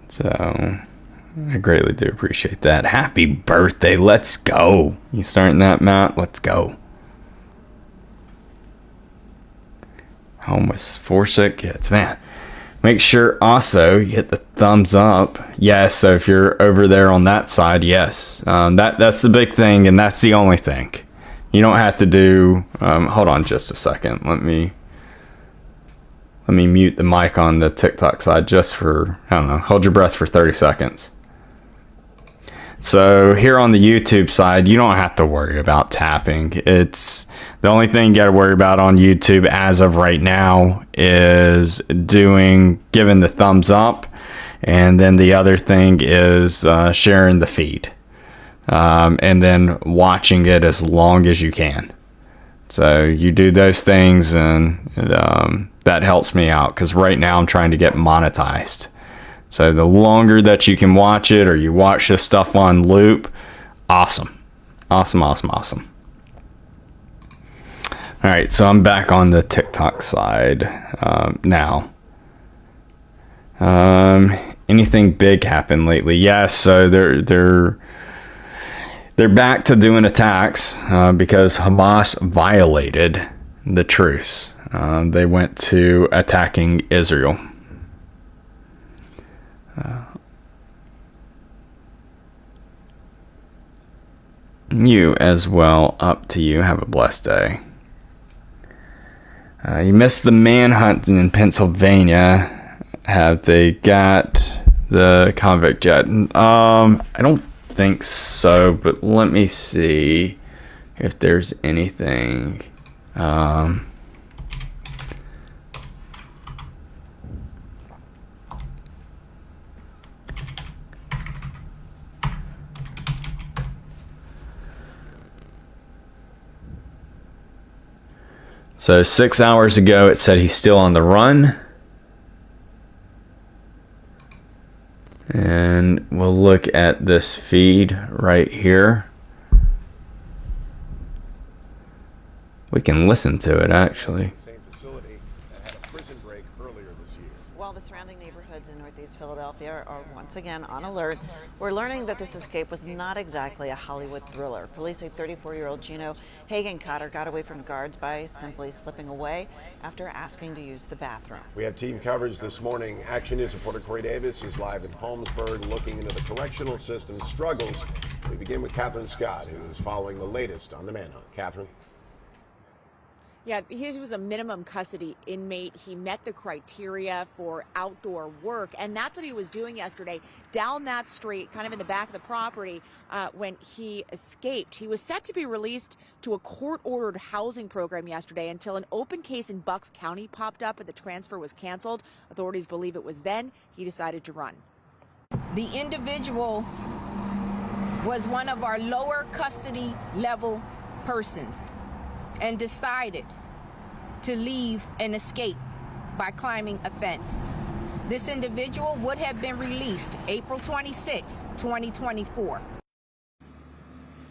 So, I greatly do appreciate that. Happy birthday. Let's go. You starting that, Matt? Let's go. Home with 4 sick kids. Man, make sure also you hit the thumbs up. Yes, so if you're over there on that side, yes. That's the big thing, and that's the only thing. You don't have to do... hold on just a second. Let me mute the mic on the TikTok side just for, I don't know, hold your breath for 30 seconds. So here on the YouTube side, you don't have to worry about tapping. It's the only thing you got to worry about on YouTube as of right now is giving the thumbs up, and then the other thing is sharing the feed, and then watching it as long as you can. So you do those things, and that helps me out because right now I'm trying to get monetized. So the longer that you can watch it, or you watch this stuff on loop, awesome. Awesome. All right, so I'm back on the TikTok side now. Anything big happened lately? Yes, so they're back to doing attacks because Hamas violated the truce. They went to attacking Israel. You as well. Up to you. Have a blessed day. You missed the manhunt in Pennsylvania. Have they got the convict yet? I don't think so, but let me see if there's anything. So 6 hours ago, it said he's still on the run. And we'll look at this feed right here. We can listen to it, actually. Same facility that had a prison break earlier this year. While the surrounding neighborhoods in Northeast Philadelphia are once again on alert, we're learning that this escape was not exactly a Hollywood thriller. Police say 34-year-old Gino Hagencotter got away from guards by simply slipping away after asking to use the bathroom. We have team coverage this morning. Action News reporter Corey Davis is live in Holmesburg looking into the correctional system's struggles. We begin with Catherine Scott, who is following the latest on the manhunt. Catherine. Yeah, he was a minimum custody inmate. He met the criteria for outdoor work, and that's what he was doing yesterday down that street, kind of in the back of the property, when he escaped. He was set to be released to a court-ordered housing program yesterday until an open case in Bucks County popped up and the transfer was canceled. Authorities believe it was then he decided to run. The individual was one of our lower custody level persons and decided to leave and escape by climbing a fence. This individual would have been released April 26, 2024.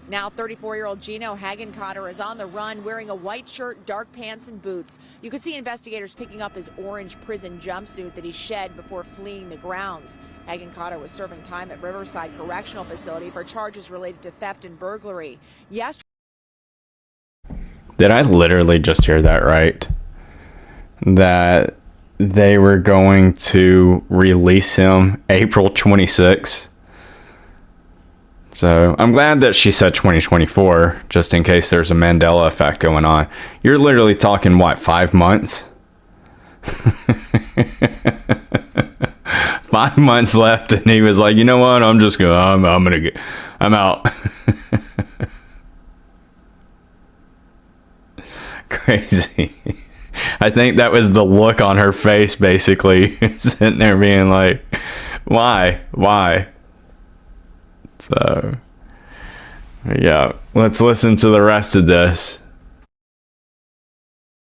Now 34-year-old Gino Hagencotter is on the run wearing a white shirt, dark pants, and boots. You could see investigators picking up his orange prison jumpsuit that he shed before fleeing the grounds. Hagencotter was serving time at Riverside Correctional Facility for charges related to theft and burglary. Yesterday, did I literally just hear that right? That they were going to release him April 26th. So I'm glad that she said 2024, just in case there's a Mandela effect going on. You're literally talking, what, 5 months? 5 months left, and he was like, you know what, I'm out. Crazy. I think that was the look on her face, basically, sitting there being like, why? So, yeah, let's listen to the rest of this.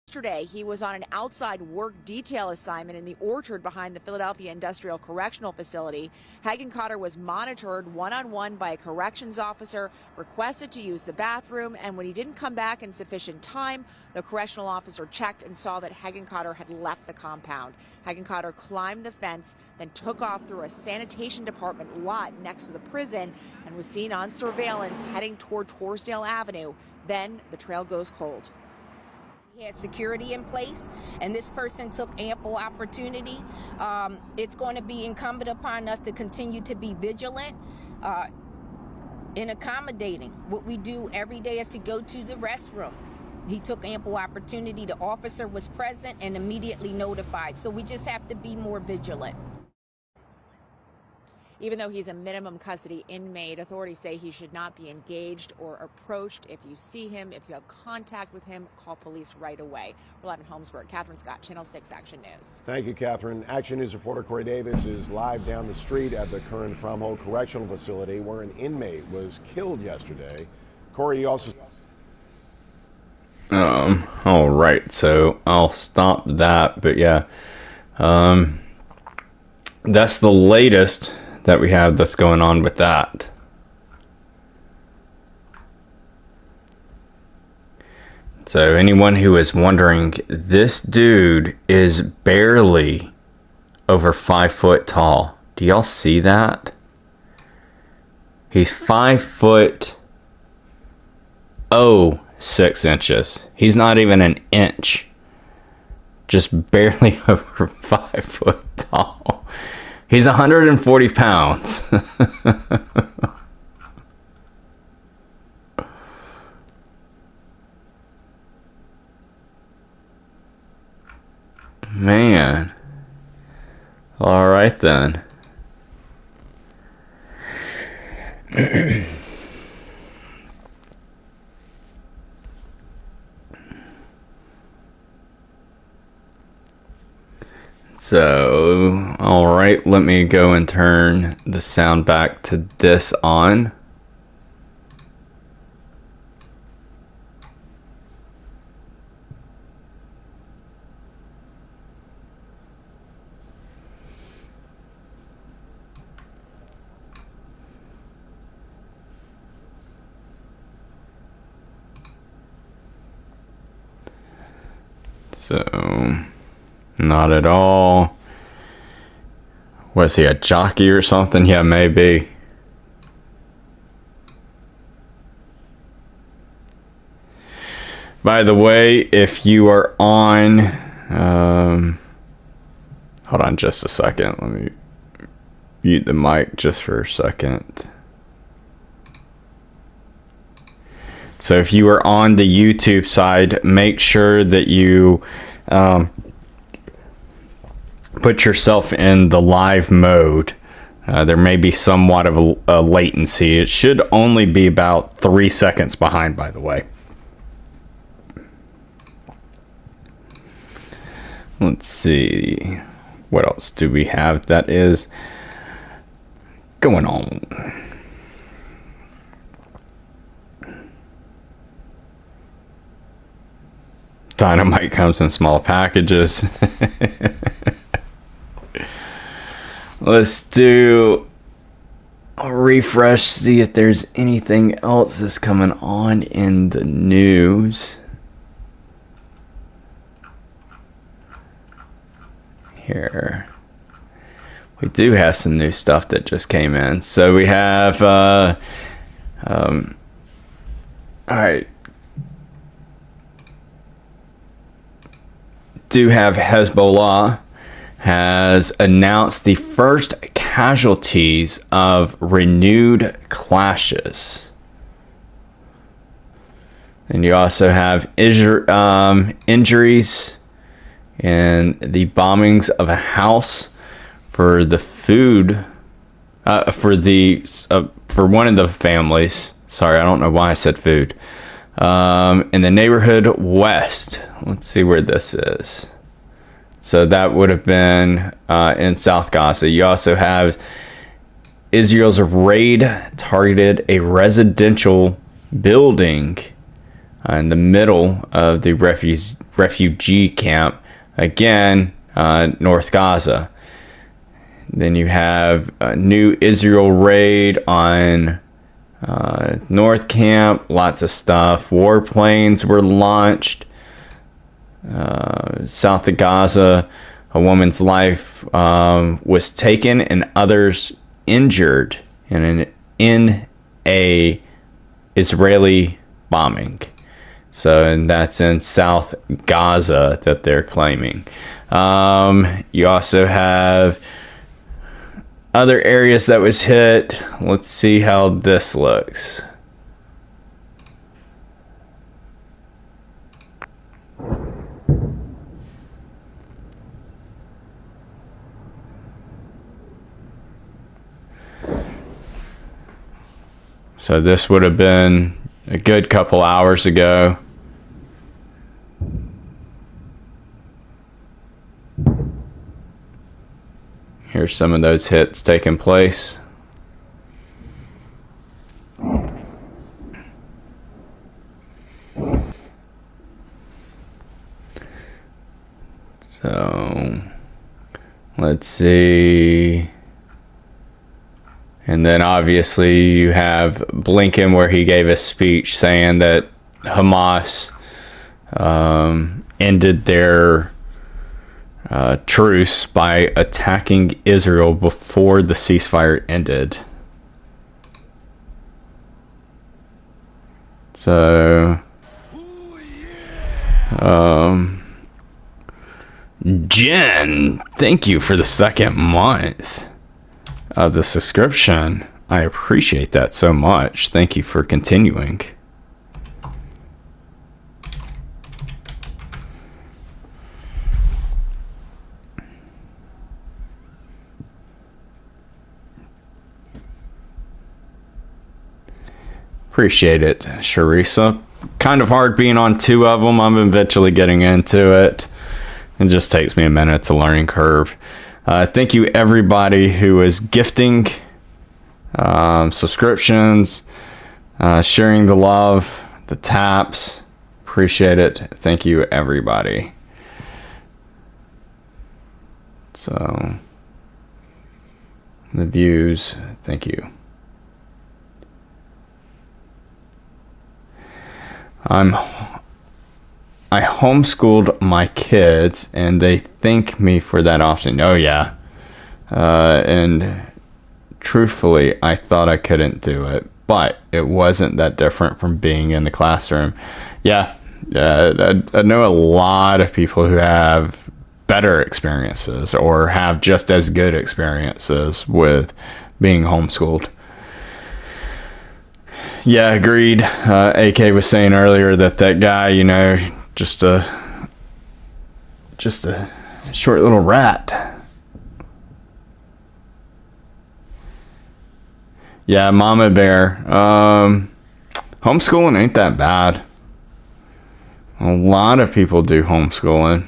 Yesterday, he was on an outside work detail assignment in the orchard behind the Philadelphia Industrial Correctional Facility. Hagencotter was monitored one-on-one by a corrections officer, requested to use the bathroom, and when he didn't come back in sufficient time, the correctional officer checked and saw that Hagencotter had left the compound. Hagencotter climbed the fence, then took off through a sanitation department lot next to the prison and was seen on surveillance heading toward Torresdale Avenue. Then the trail goes cold. He had security in place, and this person took ample opportunity. It's going to be incumbent upon us to continue to be vigilant in accommodating. What we do every day is to go to the restroom. He took ample opportunity. The officer was present and immediately notified. So we just have to be more vigilant. Even though he's a minimum custody inmate, authorities say he should not be engaged or approached. If you see him, if you have contact with him, call police right away. We're live in Holmesburg. Catherine Scott, Channel 6 Action News. Thank you, Catherine. Action News reporter Corey Davis is live down the street at the current Fromhold Correctional Facility where an inmate was killed yesterday. Corey, you also... All right, so I'll stop that, but yeah, that's the latest that we have that's going on with that. So anyone who is wondering, this dude is barely over 5 foot tall. Do y'all see that? He's 5 foot 6 inches. He's not even an inch. Just barely over 5 foot tall. He's 140 pounds. Man. All right then. So, all right, let me go and turn the sound back to this on. So, not at all. Was he a jockey or something? Yeah, maybe. By the way, if you are on, hold on just a second. Let me mute the mic just for a second. So if you are on the YouTube side, make sure that you put yourself in the live mode. There may be somewhat of a latency. It should only be about 3 seconds behind, by the way. Let's see. What else do we have that is going on? Dynamite comes in small packages. Let's do a refresh, see if there's anything else that's coming on in the news. Here. We do have some new stuff that just came in. So we have, all right. Do have Hezbollah has announced the first casualties of renewed clashes. And you also have injuries in the bombings of a house for the food for one of the families. Sorry, I don't know why I said food. In the neighborhood west. Let's see where this is. So that would have been in South Gaza. You also have Israel's raid targeted a residential building in the middle of the refugee camp. Again, North Gaza. Then you have a new Israel raid on North Camp. Lots of stuff. Warplanes were launched. South of Gaza, a woman's life was taken and others injured in a Israeli bombing. So, and that's in South Gaza that they're claiming. You also have other areas that was hit. Let's see how this looks. So this would have been a good couple hours ago. Here's some of those hits taking place. So let's see. And then obviously you have Blinken, where he gave a speech saying that Hamas ended their truce by attacking Israel before the ceasefire ended. So, Jen, thank you for the second month of the subscription. I appreciate that so much. Thank you for continuing. Appreciate it, Sharisa. Kind of hard being on two of them. I'm eventually getting into it. It just takes me a minute. It's a learning curve. Thank you, everybody who is gifting subscriptions, sharing the love, the taps. Appreciate it. Thank you, everybody. So, the views. Thank you. I homeschooled my kids, and they thank me for that often. Oh yeah, and truthfully, I thought I couldn't do it, but it wasn't that different from being in the classroom. Yeah, I know a lot of people who have better experiences or have just as good experiences with being homeschooled. Yeah, agreed. AK was saying earlier that guy, you know, just a short little rat. Yeah, Mama Bear. Homeschooling ain't that bad. A lot of people do homeschooling.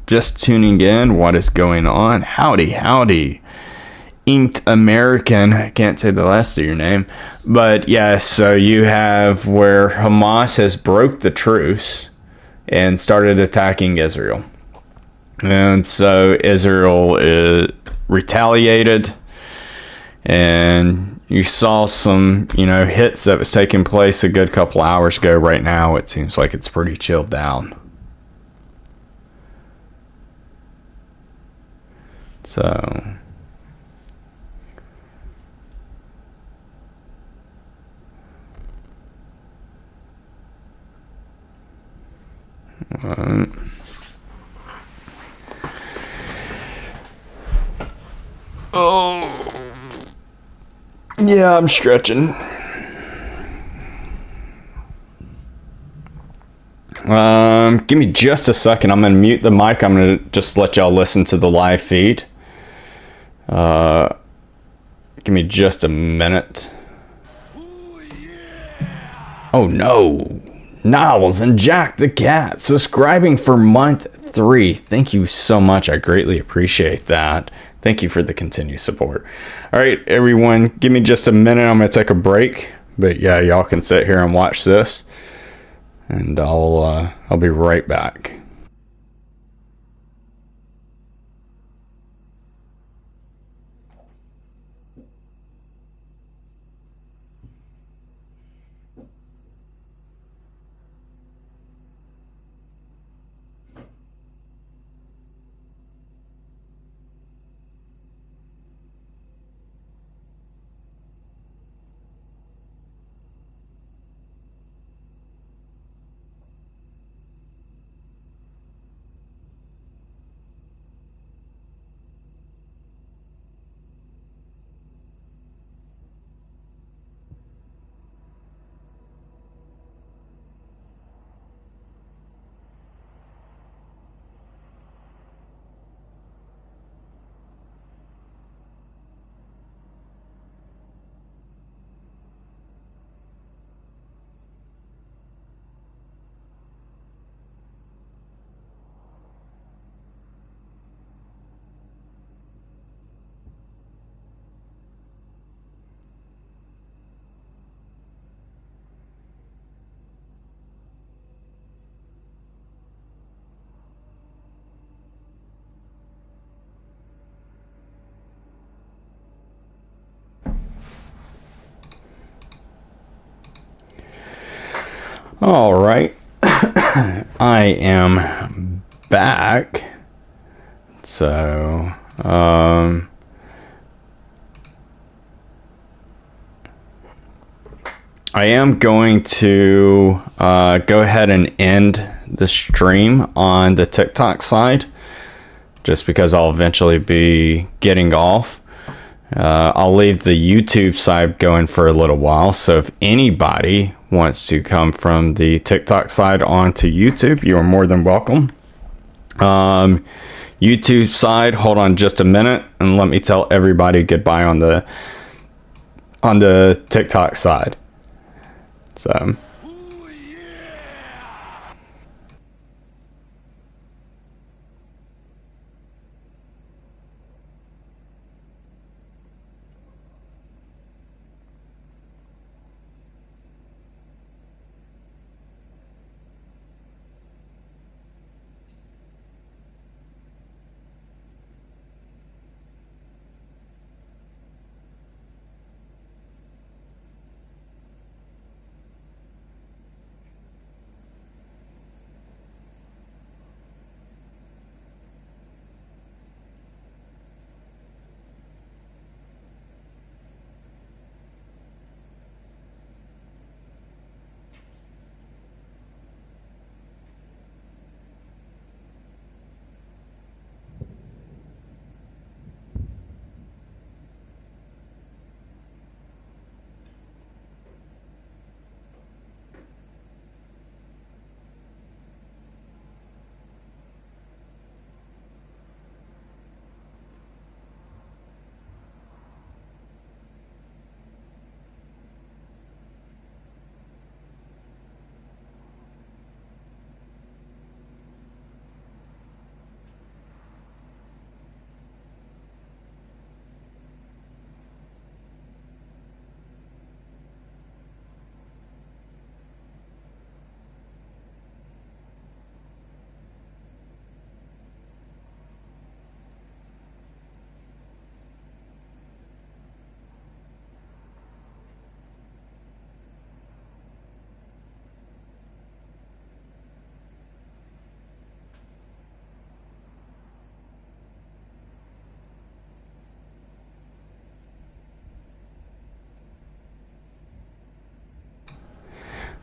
Just tuning in, what is going on? Howdy, howdy. Inked American, I can't say the last of your name, but yeah, so you have where Hamas has broke the truce and started attacking Israel. And so Israel retaliated, and you saw some, you know, hits that was taking place a good couple hours ago. Right now, it seems like it's pretty chilled down. So, oh, yeah, I'm stretching. Give me just a second. I'm gonna mute the mic. I'm gonna just let y'all listen to the live feed. Give me just a minute. Oh no, Niles and Jack the Cat subscribing for month 3. Thank you so much. I greatly appreciate that. Thank you for the continued support. All right, everyone, give me just a minute. I'm gonna take a break, but yeah, y'all can sit here and watch this, and I'll be right back. All right. I am back. So, I am going to go ahead and end the stream on the TikTok side, just because I'll eventually be getting off. I'll leave the YouTube side going for a little while. So if anybody wants to come from the TikTok side onto YouTube, you are more than welcome. YouTube side, hold on just a minute and let me tell everybody goodbye on the TikTok side. So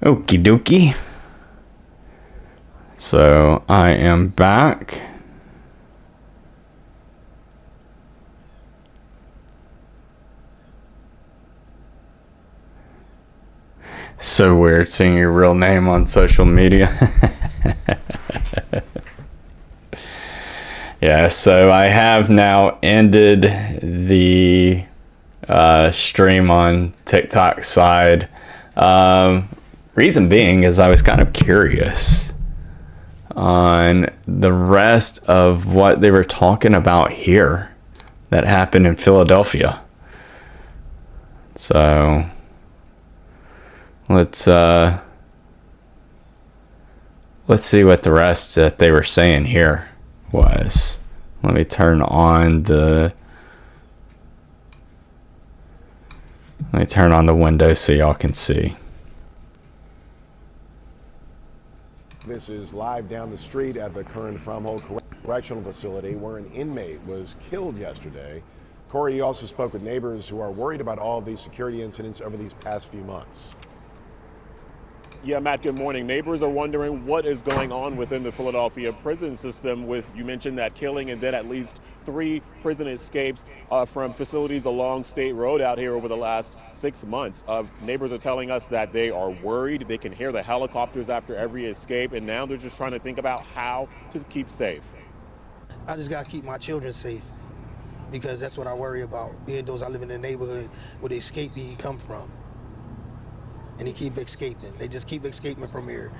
okie dokie. So I am back. So weird seeing your real name on social media. Yeah, so I have now ended the stream on TikTok side. Reason being is I was kind of curious on the rest of what they were talking about here that happened in Philadelphia. So let's see what the rest that they were saying here was. Let me turn on the window so y'all can see. This is live down the street at the current Fromhold Correctional Facility where an inmate was killed yesterday. Corey, you also spoke with neighbors who are worried about all of these security incidents over these past few months. Yeah, Matt, good morning. Neighbors are wondering what is going on within the Philadelphia prison system with, you mentioned that killing and then at least 3 prison escapes from facilities along State Road out here over the last 6 months. Neighbors are telling us that they are worried. They can hear the helicopters after every escape, and now they're just trying to think about how to keep safe. I just got to keep my children safe because that's what I worry about. Being those I live in a neighborhood where the escapee come from. And he keep escaping. They just keep escaping from here.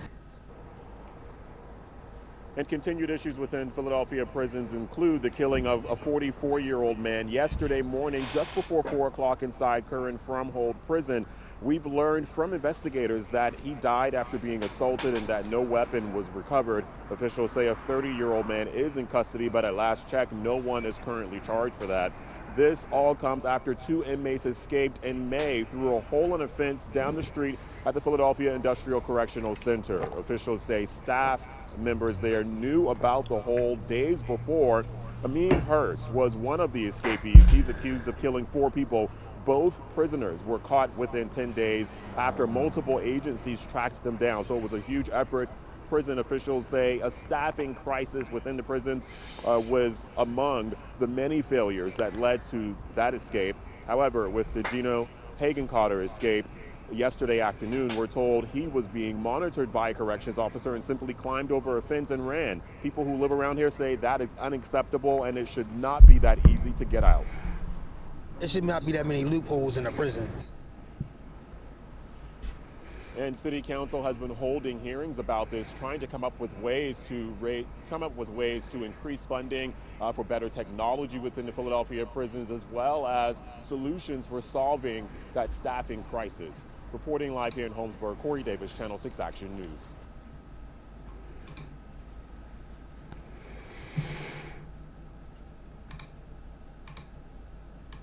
And continued issues within Philadelphia prisons include the killing of a 44-year-old man yesterday morning just before 4 o'clock inside current Fromhold prison. We've learned from investigators that he died after being assaulted and that no weapon was recovered. Officials say a 30-year-old man is in custody, but at last check, no one is currently charged for that. This all comes after 2 inmates escaped in May through a hole in a fence down the street at the Philadelphia Industrial Correctional Center. Officials say staff members there knew about the hole days before. Amin Hurst was one of the escapees. He's accused of killing 4 people. Both prisoners were caught within 10 days after multiple agencies tracked them down. So it was a huge effort. Prison officials say a staffing crisis within the prisons was among the many failures that led to that escape. However, with the Gino Hagen-Cotter escape yesterday afternoon, we're told he was being monitored by a corrections officer and simply climbed over a fence and ran. People who live around here say that is unacceptable and it should not be that easy to get out. There should not be that many loopholes in a prison. And City Council has been holding hearings about this, trying to come up with ways to increase funding for better technology within the Philadelphia prisons, as well as solutions for solving that staffing crisis. Reporting live here in Holmesburg, Corey Davis, Channel 6 Action News.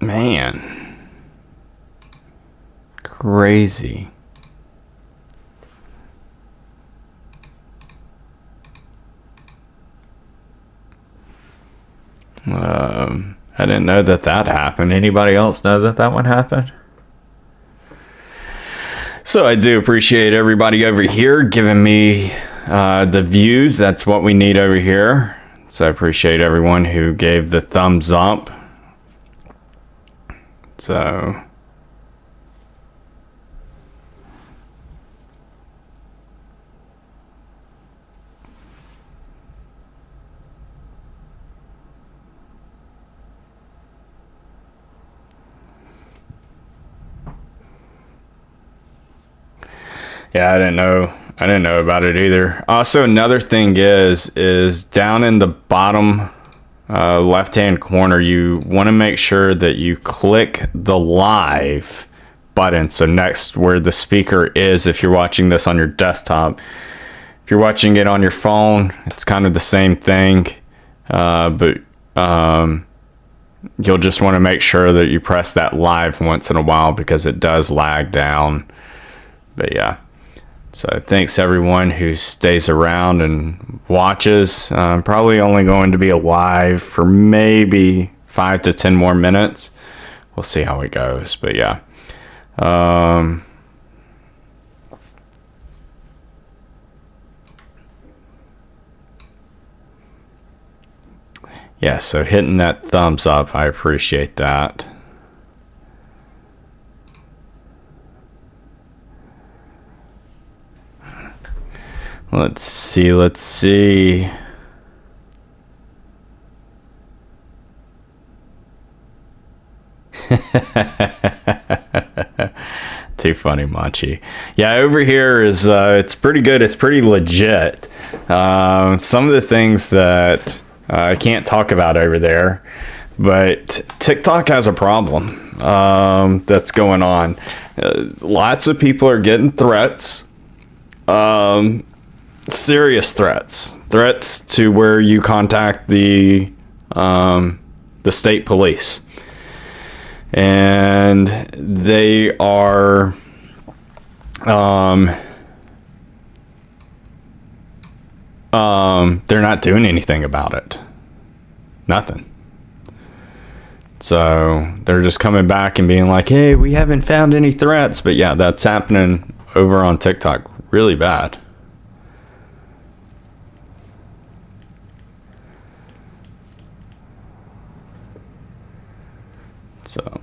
Man, crazy. I didn't know that happened. Anybody else know that one happened? So I do appreciate everybody over here giving me the views. That's what we need over here. So I appreciate everyone who gave the thumbs up. So yeah, I didn't know about it either. Also, another thing is down in the bottom left-hand corner, you want to make sure that you click the live button. So next where the speaker is, if you're watching this on your desktop. If you're watching it on your phone, it's kind of the same thing. But you'll just want to make sure that you press that live once in a while because it does lag down. But yeah. So thanks everyone who stays around and watches. Probably only going to be alive for maybe 5 to 10 more minutes. We'll see how it goes. But yeah. Yeah, so hitting that thumbs up, I appreciate that. Let's see. Too funny, Machi. Yeah, over here is it's pretty good. It's pretty legit. Some of the things that I can't talk about over there, but TikTok has a problem that's going on. Lots of people are getting threats. Serious threats to where you contact the state police, and they are they're not doing anything about it. Nothing. So they're just coming back and being like, hey, we haven't found any threats. But yeah, that's happening over on TikTok really bad. So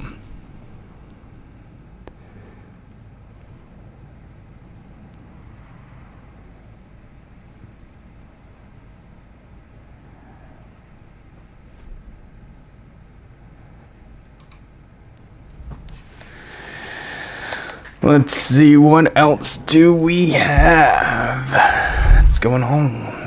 let's see, what else do we have? What's going on?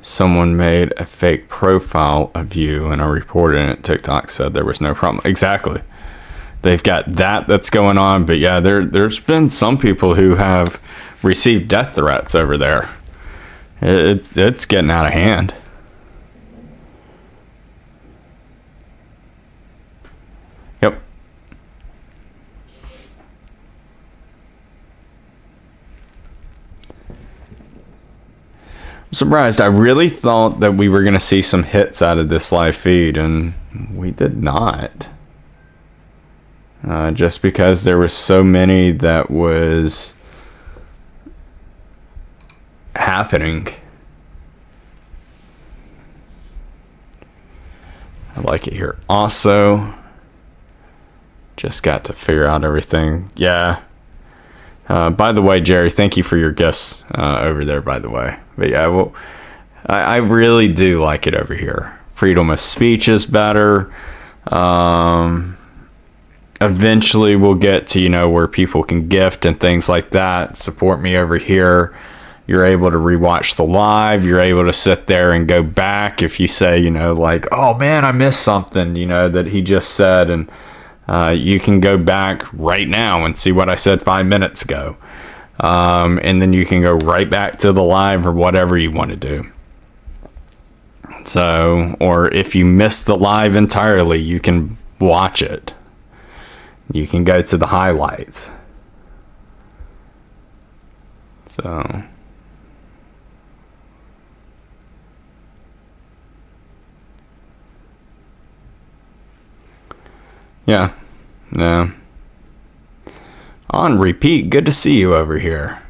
Someone made a fake profile of you and I reported it. TikTok said there was no problem. Exactly. they've got that's going on. But yeah, there's been some people who have received death threats over there. It's getting out of hand. Yep. I'm surprised. I really thought that we were going to see some hits out of this live feed, and we did not. Just because there was so many that was happening. I like it here. Also, just got to figure out everything. Yeah. By the way, Jerry, thank you for your gifts over there, by the way. But yeah, well, I really do like it over here. Freedom of speech is better. Eventually we'll get to, you know, where people can gift and things like that. Support me over here. You're able to rewatch the live. You're able to sit there and go back if you say, you know, like, oh man, I missed something, you know, that he just said. And you can go back right now and see what I said 5 minutes ago. And then you can go right back to the live or whatever you want to do. So, or if you missed the live entirely, you can watch it. You can go to the highlights. So, yeah. No. On repeat, good to see you over here.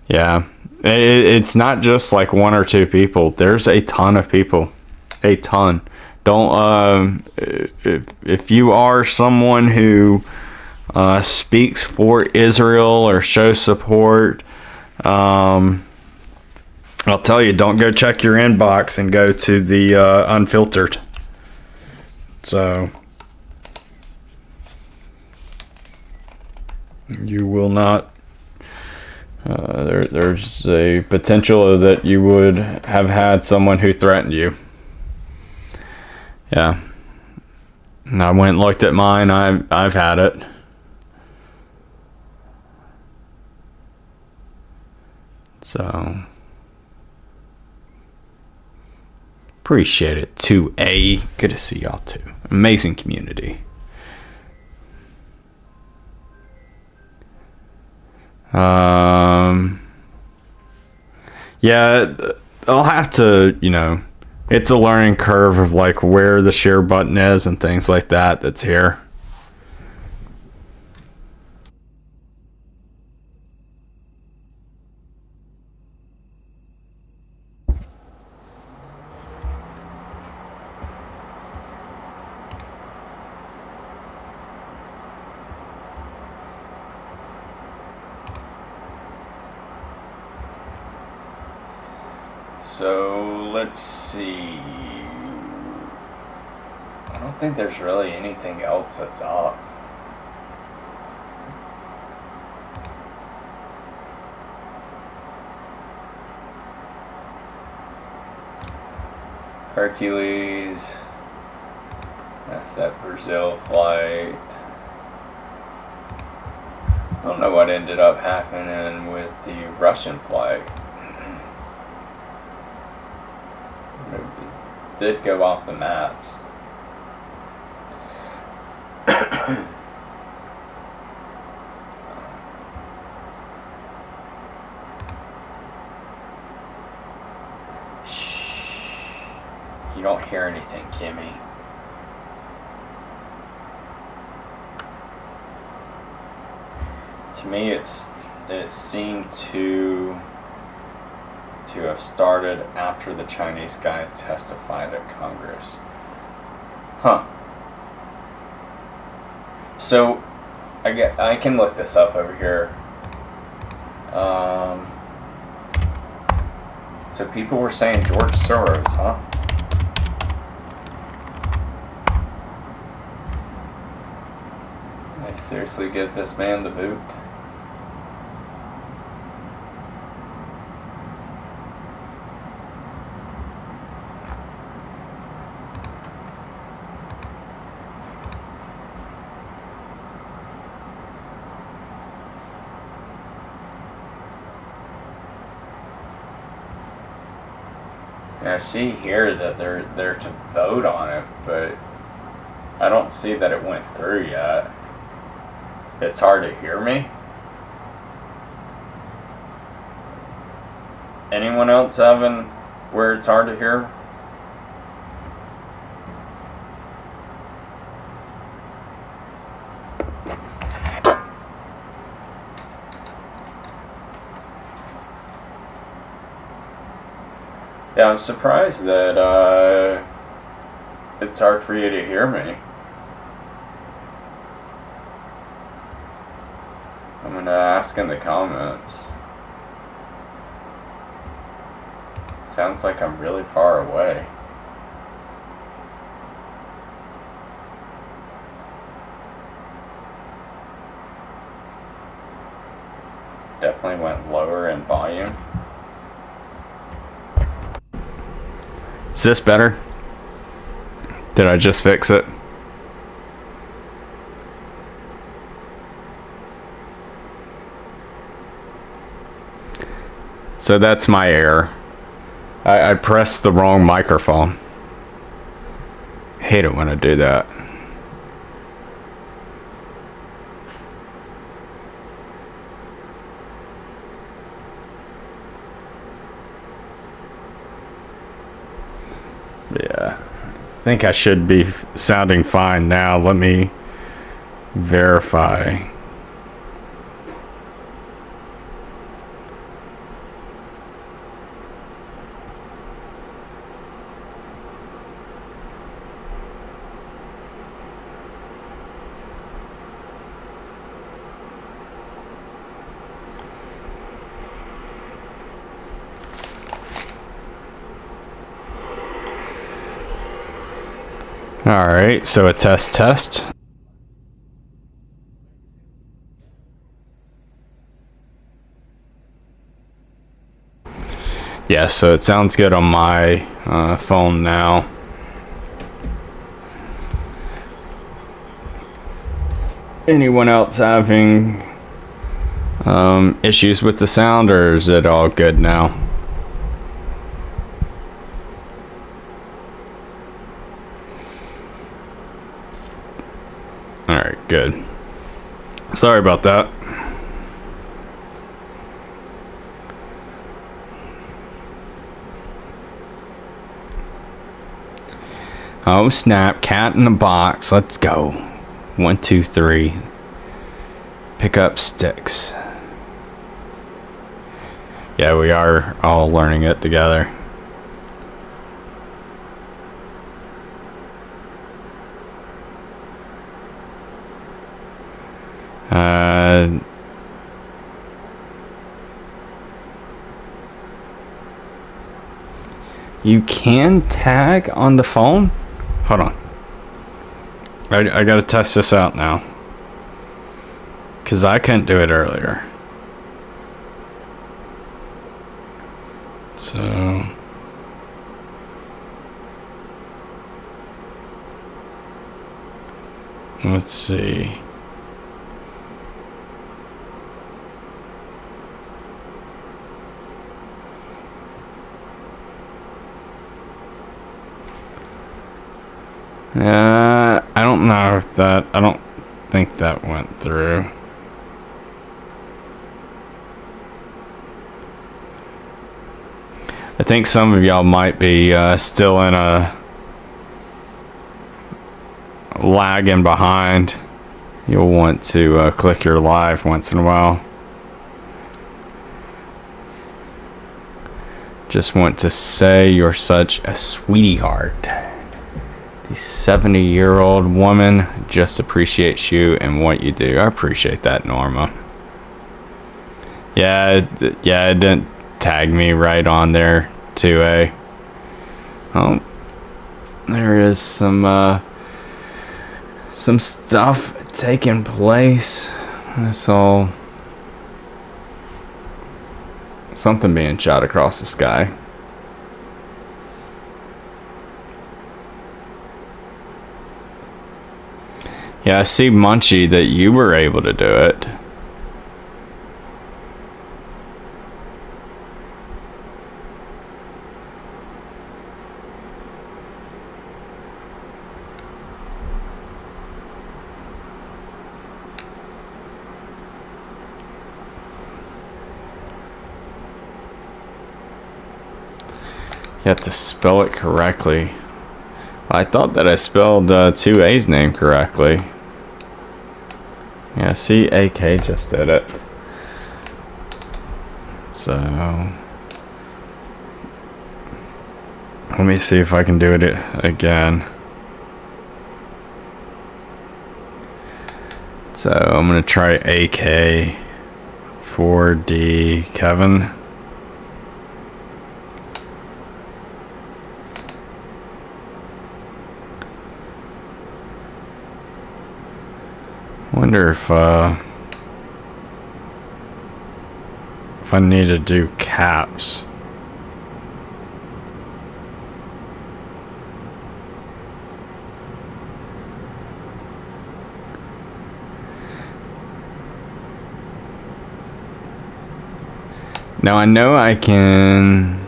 Yeah. It's not just like one or two people. There's a ton of people. A ton. Don't, if you are someone who speaks for Israel or shows support, I'll tell you, don't go check your inbox and go to the unfiltered. So you will not. There's a potential that you would have had someone who threatened you. Yeah. And I went and looked at mine. I've had it. So appreciate it. 2A. Good to see y'all too. Amazing community. Yeah, I'll have to, you know, it's a learning curve of like where the share button is and things like that that's here. So let's see. I don't think there's really anything else that's up. Hercules. That's that Brazil flight. I don't know what ended up happening with the Russian flight. It did go off the maps. You don't hear anything, Kimmy. To me, it seemed to have started after the Chinese guy testified at Congress. Huh. So, I can look this up over here. So people were saying George Soros, huh? Can I seriously give this man the boot? Yeah, I see here that they're there to vote on it, but I don't see that it went through yet. It's hard to hear me. Anyone else having where it's hard to hear? Yeah, I'm surprised that it's hard for you to hear me. I'm gonna ask in the comments. Sounds like I'm really far away. Definitely went lower in volume. Is this better? Did I just fix it? So that's my error. I pressed the wrong microphone. Hate it when I do that. Yeah, I think I should be sounding fine now. Let me verify. Alright, so a test. Yeah, so it sounds good on my phone now. Anyone else having issues with the sound, or is it all good now? Alright, good. Sorry about that. Oh snap, cat in the box. Let's go. 1, 2, 3. Pick up sticks. Yeah, we are all learning it together. You can tag on the phone? Hold on. I gotta test this out now. Because I couldn't do it earlier. So... let's see. I don't know if that... I don't think that went through. I think some of y'all might be still in a... lagging behind. You'll want to click your live once in a while. Just want to say you're such a sweetie heart. The 70-year-old woman just appreciates you and what you do. I appreciate that, Norma. Yeah, it didn't tag me right on there to a... oh, there is some stuff taking place. I saw something being shot across the sky. Yeah, I see, Munchie, that you were able to do it. have to spell it correctly. I thought that I spelled 2A's name correctly. Yeah, C-A-K just did it. So let me see if I can do it again. So I'm gonna try AK 4D Kevin. Wonder if I need to do caps. Now I know I can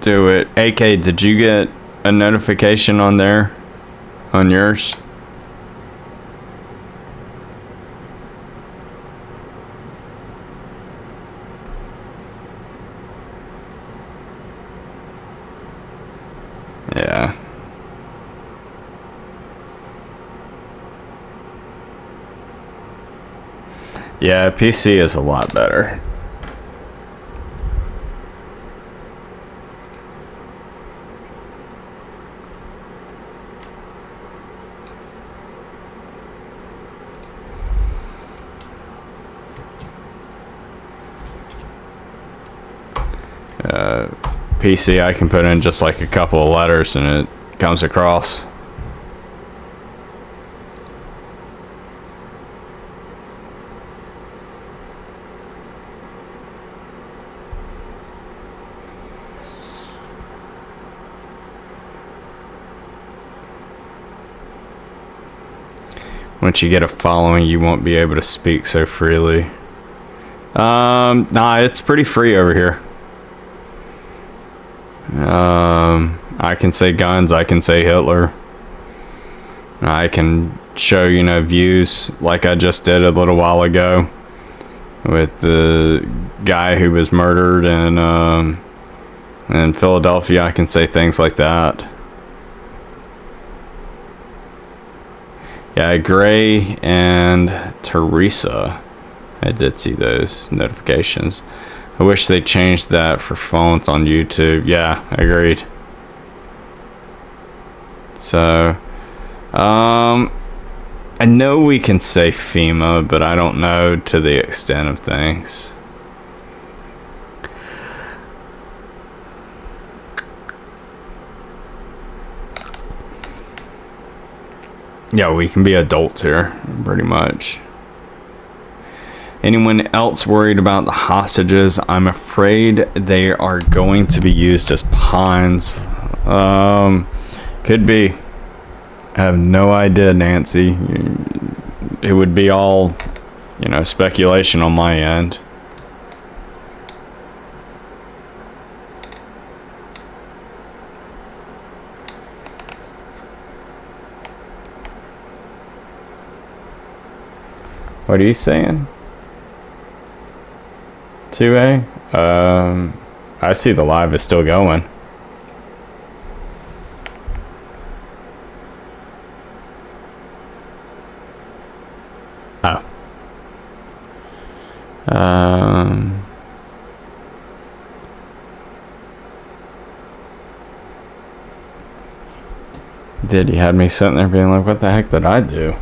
do it. AK, did you get a notification on there? On yours? Yeah. Yeah, PC is a lot better. PC, I can put in just like a couple of letters and it comes across. Once you get a following, you won't be able to speak so freely. Nah, it's pretty free over here. I can say guns, I can say Hitler. I can show, you know, views like I just did a little while ago with the guy who was murdered in Philadelphia. I can say things like that. Yeah, Gray and Teresa. I did see those notifications. I wish they changed that for phones on YouTube. Yeah, agreed. So, I know we can say FEMA, but I don't know to the extent of things. Yeah, we can be adults here, pretty much. Anyone else worried about the hostages? I'm afraid they are going to be used as pawns. Could be. I have no idea, Nancy. It would be all, you know, speculation on my end. What are you saying? 2A? I see the live is still going. Oh. He had me sitting there being like, what the heck did I do?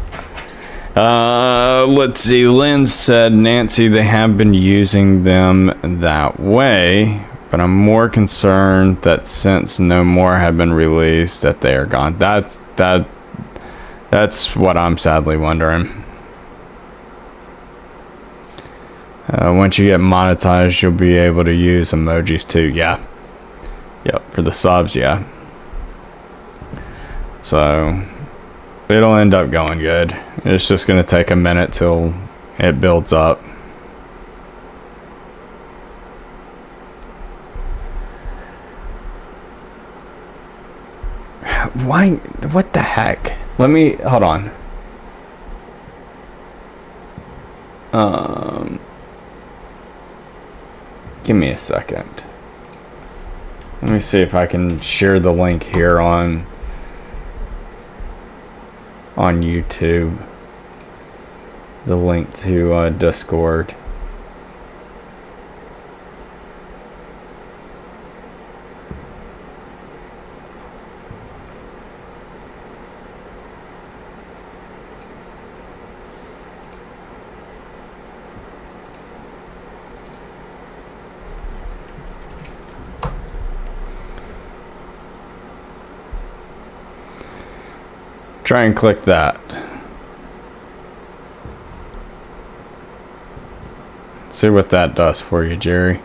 Let's see. Lynn said, Nancy, they have been using them that way, but I'm more concerned that since no more have been released, that they are gone. That's what I'm sadly wondering. Once you get monetized, you'll be able to use emojis too. Yeah. Yep, for the subs, yeah. So it'll end up going good. It's just going to take a minute till it builds up. Why? What the heck? Let me, hold on. Give me a second. Let me see if I can share the link here on YouTube. The link to Discord. Try and click that. See what that does for you, Jerry.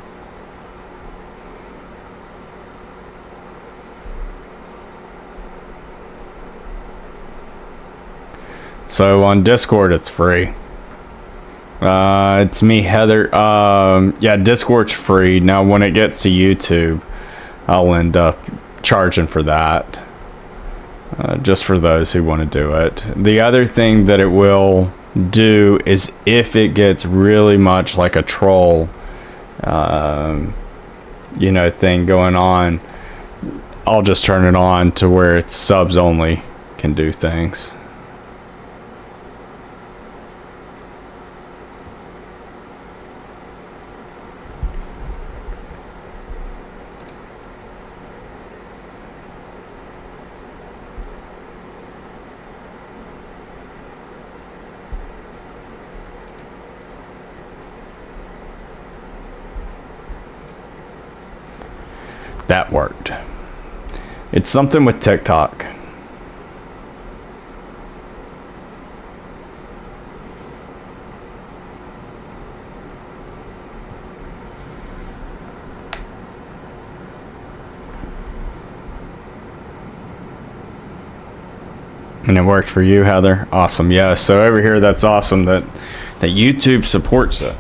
So on Discord, it's free. It's me, Heather. Yeah, Discord's free. Now, when it gets to YouTube, I'll end up charging for that. Just for those who want to do it. The other thing that it will do is if it gets really much like a troll, you know, thing going on, I'll just turn it on to where it's subs only can do things. That worked. It's something with TikTok. And it worked for you, Heather? Awesome. Yeah, so over here, that's awesome that YouTube supports it.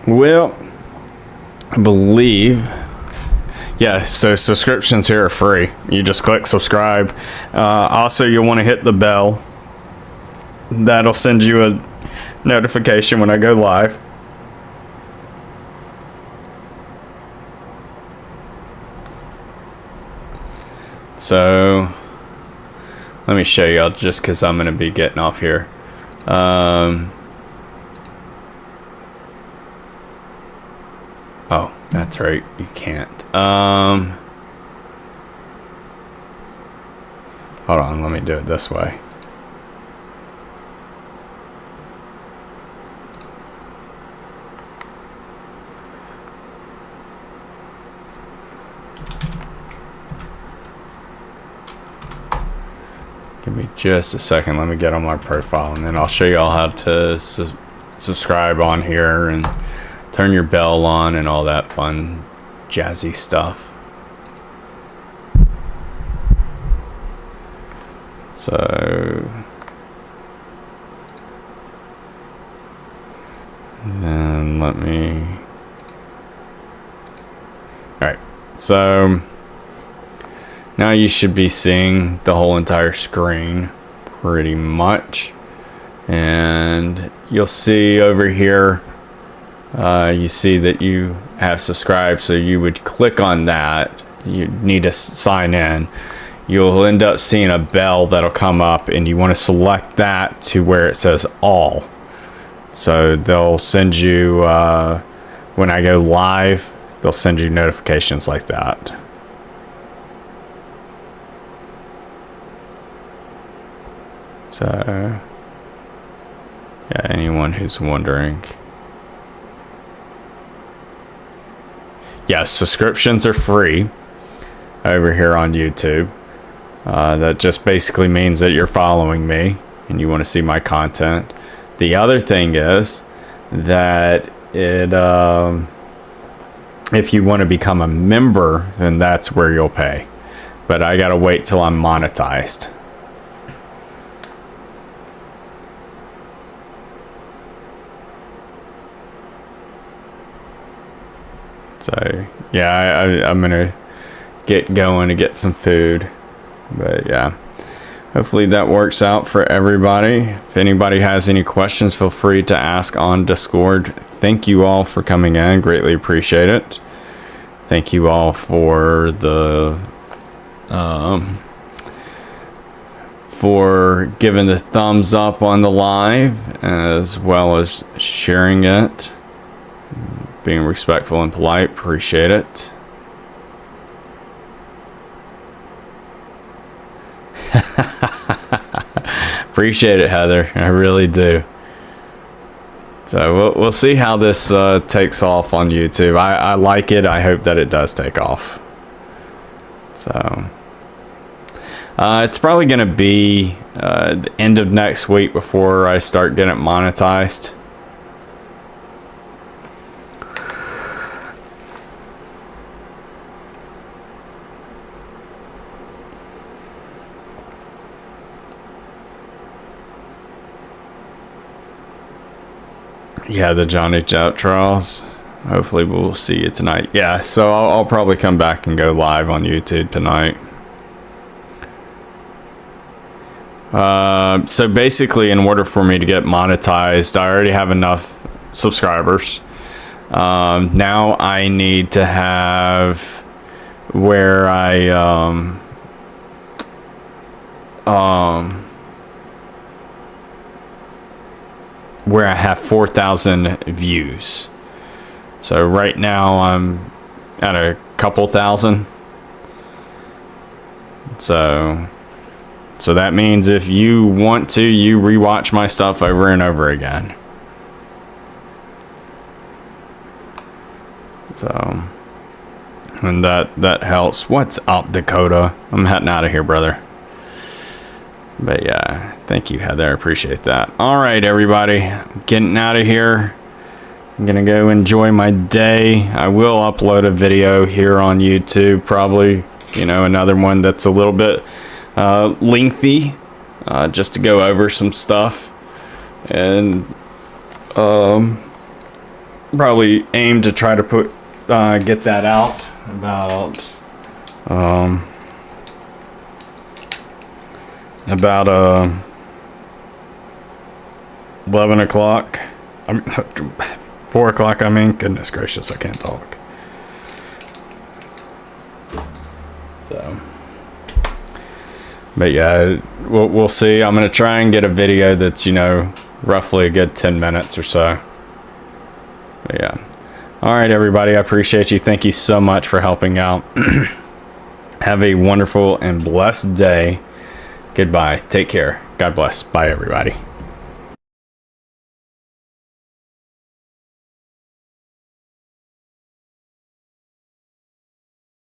Well, I believe, yeah, so subscriptions here are free. You just click subscribe. Also, you'll want to hit the bell. That'll send you a notification when I go live. So, let me show y'all just because I'm going to be getting off here. Oh, that's right. You can't. Hold on. Let me do it this way. Give me just a second. Let me get on my profile, and then I'll show you all how to subscribe on here and turn your bell on and all that fun, jazzy stuff. So, and let me. All right. So now you should be seeing the whole entire screen, pretty much, and you'll see over here. You see that you have subscribed, so you would click on that. You need to sign in. You'll end up seeing a bell that'll come up, and you want to select that to where it says all. So they'll send you, when I go live, they'll send you notifications like that. So, yeah, anyone who's wondering. Yes, subscriptions are free over here on YouTube. That just basically means that you're following me and you want to see my content. The other thing is that if you want to become a member, then that's where you'll pay. But I gotta wait till I'm monetized. So, yeah, I'm going to get going to get some food. But, yeah. hopefully that works out for everybody. If anybody has any questions, feel free to ask on Discord. Thank you all for coming in. Greatly appreciate it. Thank you all for the for giving the thumbs up on the live, as well as sharing it, being respectful and polite. Appreciate it. Appreciate it, Heather. I really do. So we'll see how this takes off on YouTube. I like it. I hope that it does take off. So it's probably going to be the end of next week before I start getting it monetized. Yeah, the Johnny Depp trials. Hopefully we'll see you tonight. Yeah, so I'll probably come back and go live on YouTube tonight. So basically, in order for me to get monetized, I already have enough subscribers. Now I need to have where where I have 4,000 views. So right now I'm at a couple thousand. So that means if you want to, you rewatch my stuff over and over again. So, and that helps. What's up, Dakota? I'm heading out of here, brother. But yeah, thank you, Heather. I appreciate that. All right, everybody, I'm getting out of here. I'm gonna go enjoy my day. I will upload a video here on YouTube, probably, you know, another one that's a little bit lengthy, just to go over some stuff, and probably aim to try to put get that out about 11 o'clock. 4 o'clock, I mean. Goodness gracious, I can't talk. So, but yeah, we'll see. I'm gonna try and get a video that's, you know, roughly a good 10 minutes or so. But yeah. All right, everybody, I appreciate you. Thank you so much for helping out. Have a wonderful and blessed day. Goodbye. Take care. God bless. Bye, everybody.